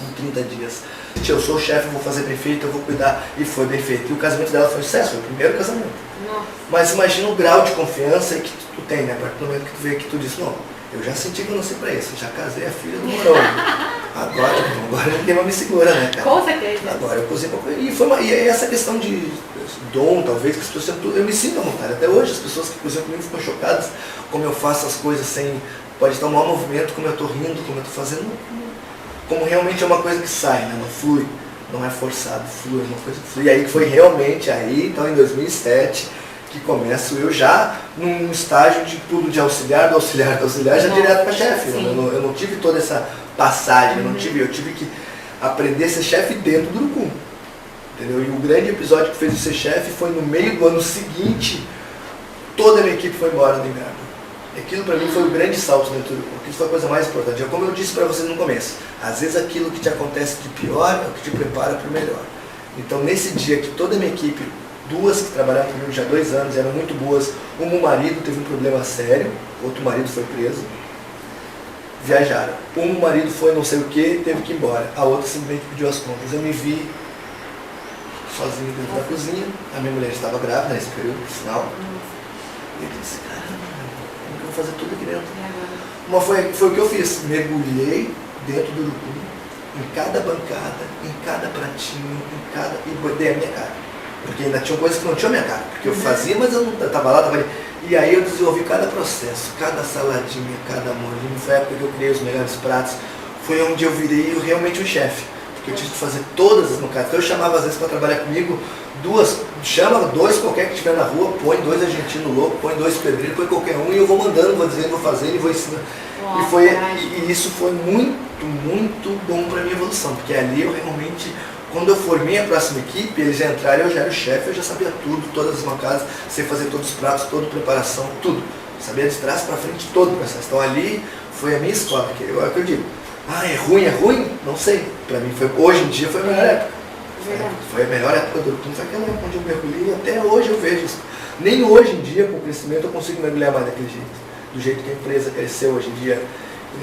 em 30 dias. Eu sou o chefe, vou fazer bem feito, eu vou cuidar, e foi bem feito. E o casamento dela foi um sucesso, foi o primeiro casamento. Nossa. Mas imagina o grau de confiança que tu tem, né? A partir do momento que tu vê que tu diz, não, eu já senti que eu nasci pra isso, já casei a filha do Morão. Agora ninguém mais me segura, né, cara? Com certeza. Agora eu cozinho pra coisa. E essa questão de dom, talvez, que as pessoas sempre, eu me sinto à vontade. Até hoje as pessoas que cozinham comigo ficam chocadas como eu faço as coisas sem. Pode estar um mau movimento, como eu tô rindo, como eu tô fazendo. Como realmente é uma coisa que sai, né? Não flui. Não é forçado, flui, é uma coisa que flui. E aí que foi realmente aí, então em 2007, que começo eu já num estágio de pulo de auxiliar, do auxiliar, já direto para chefe. Eu não tive toda essa passagem, eu tive que aprender a ser chefe dentro do Urucum. Entendeu? E o grande episódio que fez eu ser chefe foi no meio do ano seguinte, toda a minha equipe foi embora do Inverno. Aquilo para mim foi o grande salto dentro do Urucum, aquilo foi a coisa mais importante. É como eu disse para vocês no começo, às vezes aquilo que te acontece de pior é o que te prepara para o melhor. Então nesse dia que toda a minha equipe, duas que trabalharam comigo já há 2 anos, eram muito boas, o marido teve um problema sério, outro marido foi preso, viajaram. Um marido foi não sei o que, teve que ir embora, a outra simplesmente pediu as contas. Eu me vi sozinho dentro da cozinha, a minha mulher estava grávida nesse período, por sinal, e eu disse, caramba, como que eu vou fazer tudo aqui dentro? Mas foi o que eu fiz, mergulhei dentro do Urucum, em cada bancada, em cada pratinho, e dei a minha cara. Porque ainda tinha coisas que não tinham minha cara, porque eu fazia, mas eu não estava lá, estava ali. E aí eu desenvolvi cada processo, cada saladinha, cada molhinho. Foi a época que eu criei os melhores pratos, foi onde eu virei realmente um chefe. Porque eu tive que fazer todas as bancadas. Então eu chamava às vezes para trabalhar comigo, chama 2 qualquer que estiver na rua, põe 2 argentinos loucos, põe 2 pedreiros, põe qualquer um, e eu vou mandando, vou dizendo, vou fazendo e vou ensinando. E isso foi muito, muito bom para a minha evolução, porque ali eu realmente, quando eu formei a próxima equipe, eles já entraram, eu já era o chefe, eu já sabia tudo, todas as bancadas, sei fazer todos os pratos, toda a preparação, tudo. Sabia de trás para frente todo o processo. Então ali foi a minha escola, que eu digo, é ruim? Não sei. Para mim, hoje em dia foi a melhor época. Foi a melhor época do Urucum, foi aquela época onde eu mergulhei, até hoje eu vejo isso. Nem hoje em dia, com o crescimento, eu consigo mergulhar mais daquele jeito. Do jeito que a empresa cresceu hoje em dia.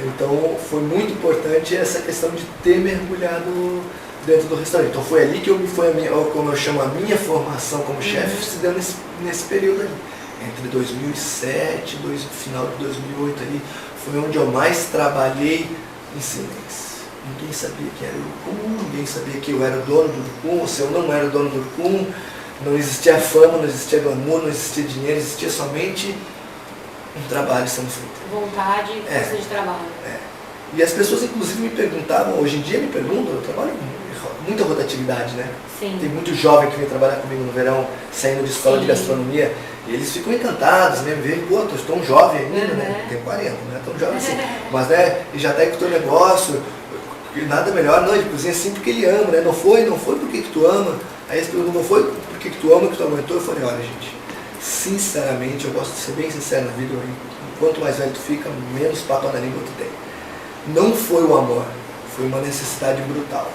Então foi muito importante essa questão de ter mergulhado dentro do restaurante. Então foi ali que como eu chamo, a minha formação como chefe se deu nesse período ali. Entre 2007 e final de 2008 ali, foi onde eu mais trabalhei em silêncio. Ninguém sabia quem era o Urucum, ninguém sabia que eu era o dono do Urucum, ou se eu não era o dono do Urucum. Não existia fama, não existia glamour, não existia dinheiro, existia somente um trabalho sendo feito. Vontade e força de trabalho. E as pessoas inclusive me perguntavam, hoje em dia me perguntam, eu trabalho com muita rotatividade, né? Sim. Tem muito jovem que vem trabalhar comigo no verão, saindo de escola de gastronomia, e eles ficam encantados, né? Me veem, pô, eu estou tão jovem ainda, né? Tenho 40, não é tão jovem assim. Mas, né, e já está com o teu negócio, e nada melhor, não, ele cozinha assim porque ele ama, né? Não foi porque que tu ama. Aí eles perguntam, não foi porque que tu ama que tu aguentou? Eu falei, olha gente, sinceramente, eu gosto de ser bem sincero na vida, quanto mais velho tu fica, menos papo na língua tu tem. Não foi o amor, foi uma necessidade brutal.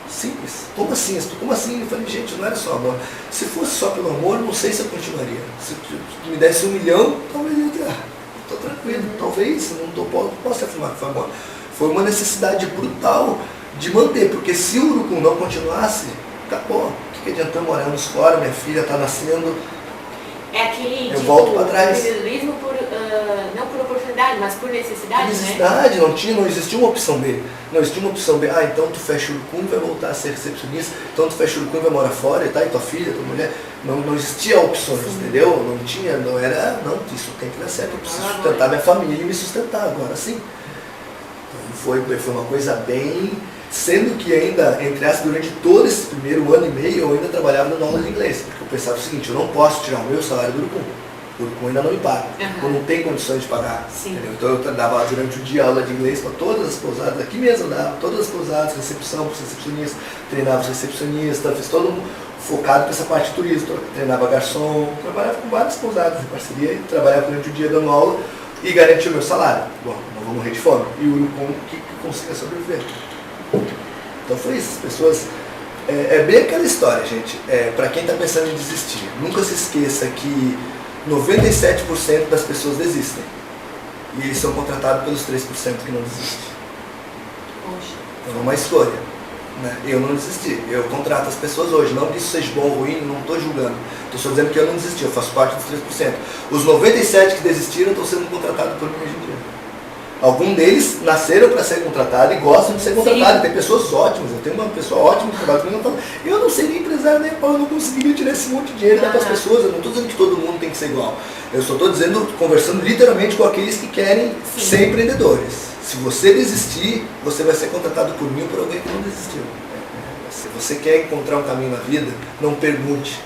Simples. Como assim? Eu falei, gente, não era só amor. Se fosse só pelo amor, não sei se eu continuaria. Se tu me desse 1 milhão, talvez eu diria, estou tranquilo, talvez, não posso afirmar que foi amor. Foi uma necessidade brutal de manter, porque se o Urucum não continuasse, acabou. O que adianta eu morar anos fora, minha filha está nascendo. É aquele eu volto para trás. Empreendedorismo não por oportunidade, mas por necessidade, necessidade, né? Não existia uma opção B. Não existia uma opção B. Então tu fecha o Urucum e vai voltar a ser recepcionista. Então tu fecha o Urucum e vai morar fora, e tua filha, tua mulher. Não existia opções, entendeu? Isso tem que dar certo. Eu preciso sustentar minha família e me sustentar agora sim. Então, foi uma coisa bem... Sendo que ainda, entre aspas, durante todo esse primeiro ano e meio, eu ainda trabalhava no aula de inglês. Porque eu pensava o seguinte, eu não posso tirar o meu salário do Urucum. O Urucum ainda não me paga, ou não tem condições de pagar. Então eu dava durante o dia aula de inglês para todas as pousadas, aqui mesmo eu dava, todas as pousadas, recepção para os recepcionistas, treinava os recepcionistas, fiz todo focado nessa parte de turismo, treinava garçom, trabalhava com várias pousadas em parceria, trabalhava durante o dia dando aula e garantia o meu salário. Bom, não vou morrer de fome. E o Urucum que consiga sobreviver. Então foi isso, as pessoas... É bem aquela história, gente, para quem está pensando em desistir, nunca se esqueça que 97% das pessoas desistem. E eles são contratados pelos 3% que não desistem. Então é uma escolha. Né? Eu não desisti, eu contrato as pessoas hoje. Não que isso seja bom ou ruim, não estou julgando. Estou só dizendo que eu não desisti, eu faço parte dos 3%. Os 97% que desistiram estão sendo contratados por mim hoje em dia. Alguns deles nasceram para ser contratados e gostam de ser contratados. Tem pessoas ótimas, eu tenho uma pessoa ótima que trabalha comigo. Eu não seria empresário nem pau, eu não conseguiria tirar esse monte de dinheiro e dar para as pessoas. Eu não estou dizendo que todo mundo tem que ser igual. Eu só estou dizendo, conversando literalmente com aqueles que querem ser empreendedores. Se você desistir, você vai ser contratado por mim ou por alguém que não desistiu. Se você quer encontrar um caminho na vida, não pergunte.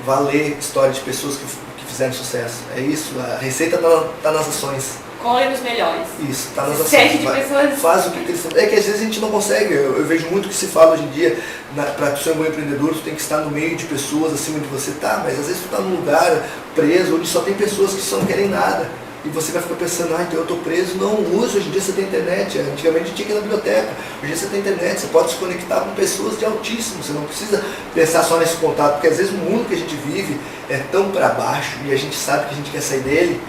Vá ler história de pessoas que fizeram sucesso. É isso, a receita está nas ações. Colhe os melhores. Isso, está nas ações. Segue de pessoas. Faz o que eles... É que às vezes a gente não consegue. Eu vejo muito que se fala hoje em dia, para ser um bom empreendedor, tu tem que estar no meio de pessoas acima de você. Tá, mas às vezes tu está num lugar preso, onde só tem pessoas que só não querem nada. E você vai ficar pensando, então eu estou preso. Não, use, hoje em dia você tem internet. Antigamente tinha que ir na biblioteca. Hoje em dia você tem internet, você pode se conectar com pessoas de altíssimo. Você não precisa pensar só nesse contato, porque às vezes o mundo que a gente vive é tão para baixo e a gente sabe que a gente quer sair dele,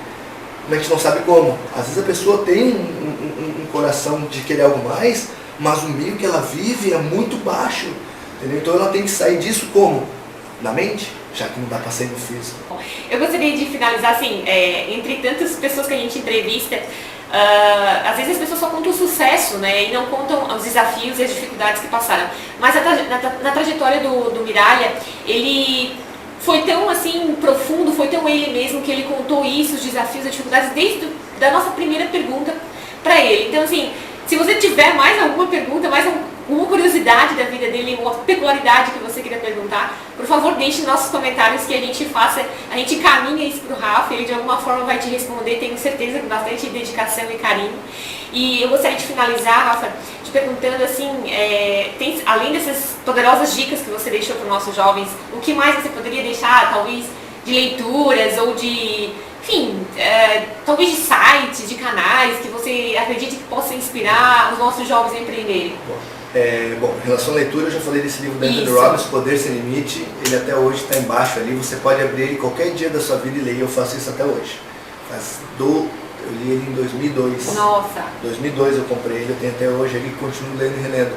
mas a gente não sabe como. Às vezes a pessoa tem um coração de querer algo mais, mas o meio que ela vive é muito baixo. Entendeu? Então ela tem que sair disso como? Na mente, já que não dá para sair no físico. Eu gostaria de finalizar assim, entre tantas pessoas que a gente entrevista, às vezes as pessoas só contam o sucesso, né, e não contam os desafios e as dificuldades que passaram. Mas na trajetória do Miralha, ele foi tão assim profundo, foi tão ele mesmo que ele contou isso, os desafios, as dificuldades, desde da nossa primeira pergunta para ele. Então assim, se você tiver mais alguma pergunta, mais uma curiosidade da vida dele, uma peculiaridade que você queria perguntar, por favor deixe nos nossos comentários que a gente caminha isso para o Rafa, ele de alguma forma vai te responder, tenho certeza, com bastante dedicação e carinho. E eu gostaria de finalizar, Rafa, te perguntando assim, além dessas poderosas dicas que você deixou para os nossos jovens, o que mais você poderia deixar, talvez, de leituras ou de, enfim, talvez de sites, de canais que você acredite que possa inspirar os nossos jovens a empreenderem? Bom, em relação à leitura, eu já falei desse livro da Anthony Robbins, Poder Sem Limite. Ele até hoje está embaixo ali, você pode abrir ele qualquer dia da sua vida e ler. Eu faço isso até hoje. Eu li ele em 2002. Nossa! 2002 eu comprei ele, eu tenho até hoje ele, continuo lendo e relendo.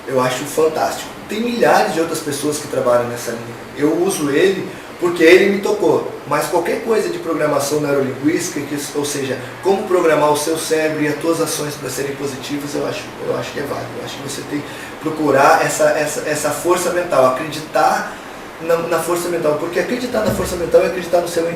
Eu acho fantástico. Tem milhares de outras pessoas que trabalham nessa linha. Eu uso ele porque ele me tocou. Mas qualquer coisa de programação neurolinguística, ou seja, como programar o seu cérebro e as suas ações para serem positivas, eu acho que é válido. Eu acho que você tem que procurar essa força mental, acreditar na força mental, porque acreditar na força mental é acreditar no seu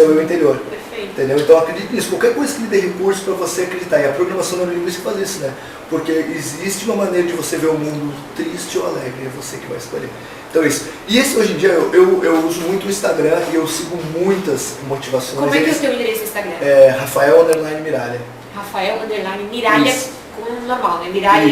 eu interior. Perfeito. Entendeu? Então acredite nisso, qualquer coisa que lhe dê recurso para você acreditar, e a programação neurolinguística faz isso, né? Porque existe uma maneira de você ver o mundo triste ou alegre, é você que vai escolher. Então isso. E hoje em dia eu uso muito o Instagram e eu sigo muitas motivações. Como é que é o seu endereço no Instagram? Rafael_Miralha. Rafael_Miralha com normal, né? Miralha,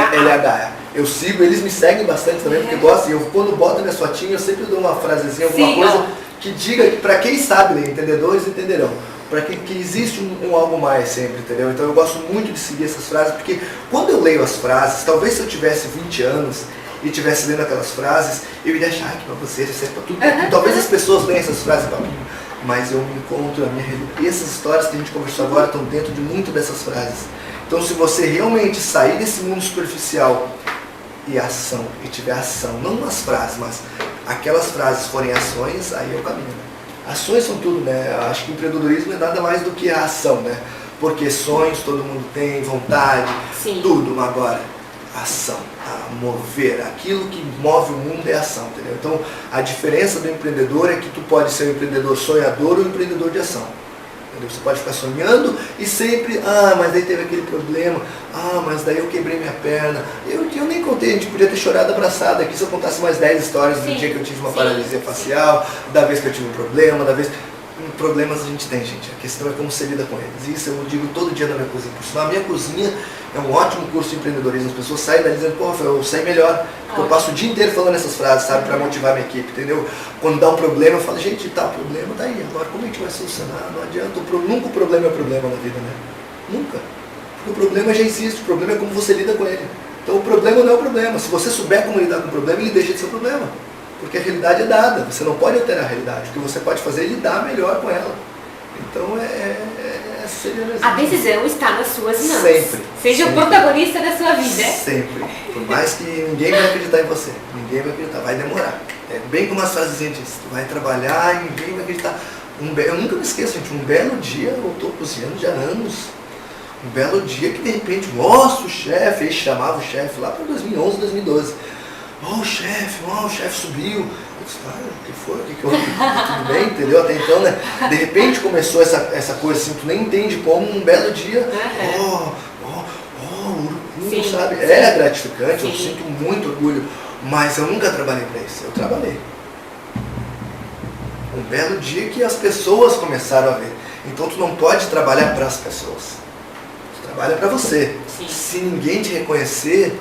LH. Eu sigo, eles me seguem bastante também, porque gostam. E eu, quando boto minha fotinha, eu sempre dou uma frasezinha, alguma coisa que diga que para quem sabe, né, entendedores entenderão. Para que existe um algo mais sempre, entendeu? Então eu gosto muito de seguir essas frases, porque quando eu leio as frases, talvez se eu tivesse 20 anos e estivesse lendo aquelas frases, eu iria achar que para você, isso é para tudo. Talvez as pessoas leiam essas frases para mim, mas eu me encontro, e essas histórias que a gente conversou agora estão dentro de muito dessas frases. Então se você realmente sair desse mundo superficial e ação, e tiver ação, não nas frases, mas aquelas frases forem ações, aí é o caminho. Ações são tudo, né? Eu acho que empreendedorismo é nada mais do que a ação, né? Porque sonhos todo mundo tem, vontade, tudo, agora ação, a mover, aquilo que move o mundo é ação, entendeu? Então a diferença do empreendedor é que tu pode ser um empreendedor sonhador ou um empreendedor de ação. Entendeu? Você pode ficar sonhando e sempre, mas daí teve aquele problema, mas daí eu quebrei minha perna. Eu gente, eu nem contei, a gente podia ter chorado abraçado aqui se eu contasse mais 10 histórias do dia que eu tive uma paralisia facial, da vez que eu tive um problema, da vez... Problemas a gente tem, gente. A questão é como você lida com eles. Isso eu digo todo dia na minha cozinha. Por sinal, a minha cozinha é um ótimo curso de empreendedorismo. As pessoas saem daí dizendo, pô, eu sei melhor. Porque eu passo o dia inteiro falando essas frases, sabe, para motivar a minha equipe, entendeu? Quando dá um problema, eu falo, gente, tá, o problema tá aí. Agora, como a gente vai solucionar? Não adianta. Nunca o problema é o problema na vida, né? Nunca. Porque o problema já existe. O problema é como você lida com ele. Então, o problema não é o problema. Se você souber como lidar com o problema, ele deixa de ser o problema. Porque a realidade é dada, você não pode alterar a realidade. O que você pode fazer é lidar melhor com ela. Então a decisão está nas suas mãos. Sempre. Seja sempre. O protagonista da sua vida. Sempre. Por mais que ninguém vai acreditar em você. Ninguém vai acreditar, vai demorar. É bem como as frases diz, tu vai trabalhar e ninguém vai acreditar. Eu nunca me esqueço, gente, um belo dia, eu estou cozinhando já há anos. Um belo dia que de repente, nossa, o chefe, ele chamava o chefe lá para 2011, 2012. O chefe subiu. Eu disse, o que foi? O que houve? Tudo bem, entendeu? Até então, né? De repente começou essa coisa assim, tu nem entende como um belo dia. Urucu, sabe? É gratificante, sim. Eu sinto muito orgulho, mas eu nunca trabalhei para isso. Eu trabalhei. Um belo dia que as pessoas começaram a ver. Então tu não pode trabalhar para as pessoas. Tu trabalha para você. Sim. Se ninguém te reconhecer,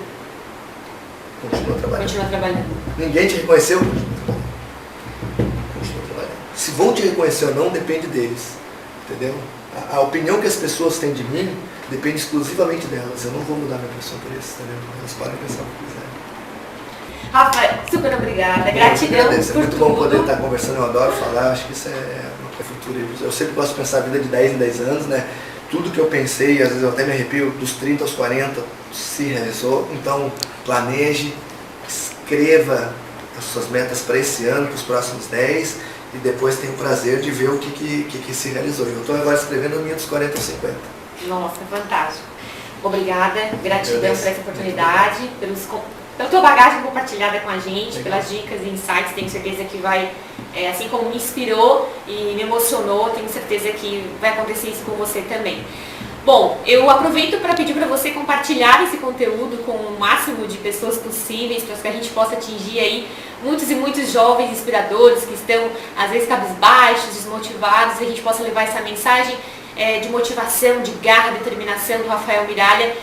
continua trabalhando. Ninguém te reconheceu? Continua trabalhando. Se vão te reconhecer ou não, depende deles. Entendeu? A opinião que as pessoas têm de mim depende exclusivamente delas. Eu não vou mudar minha pessoa por isso, entendeu? Elas podem pensar o que quiserem. Rafa, super obrigada. Gratidão. É muito bom poder estar conversando, eu adoro falar. Acho que isso é futuro. Eu sempre gosto de pensar a vida de 10 em 10 anos, né? Tudo que eu pensei, às vezes eu até me arrepio, dos 30 aos 40, se realizou. Então, planeje, escreva as suas metas para esse ano, para os próximos 10, e depois tenha o prazer de ver o que se realizou. Eu estou agora escrevendo a minha dos 40 aos 50. Nossa, fantástico. Obrigada, gratidão por essa oportunidade, pela tua bagagem compartilhada com a gente, pelas dicas e insights. Tenho certeza que vai, assim como me inspirou e me emocionou, tenho certeza que vai acontecer isso com você também. Bom, eu aproveito para pedir para você compartilhar esse conteúdo com o máximo de pessoas possíveis, para que a gente possa atingir aí muitos e muitos jovens inspiradores que estão, às vezes, cabisbaixos, desmotivados, e a gente possa levar essa mensagem de motivação, de garra, determinação do Rafael Miralha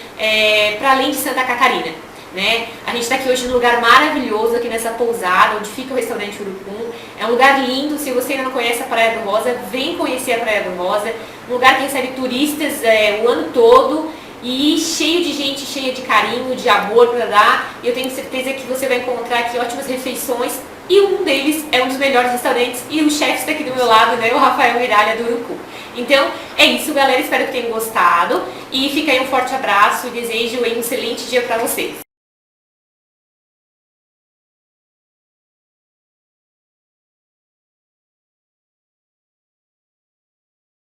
para além de Santa Catarina. Né? A gente está aqui hoje num lugar maravilhoso, aqui nessa pousada, onde fica o restaurante Urucum. É um lugar lindo. Se você ainda não conhece a Praia do Rosa, vem conhecer a Praia do Rosa. Um lugar que recebe turistas o ano todo e cheio de gente, cheia de carinho, de amor para dar. E eu tenho certeza que você vai encontrar aqui ótimas refeições. E um deles é um dos melhores restaurantes. E o chefe está aqui do meu lado, né? O Rafael Miralha do Urucum. Então, é isso, galera. Espero que tenham gostado. E fica aí um forte abraço e desejo um excelente dia para vocês.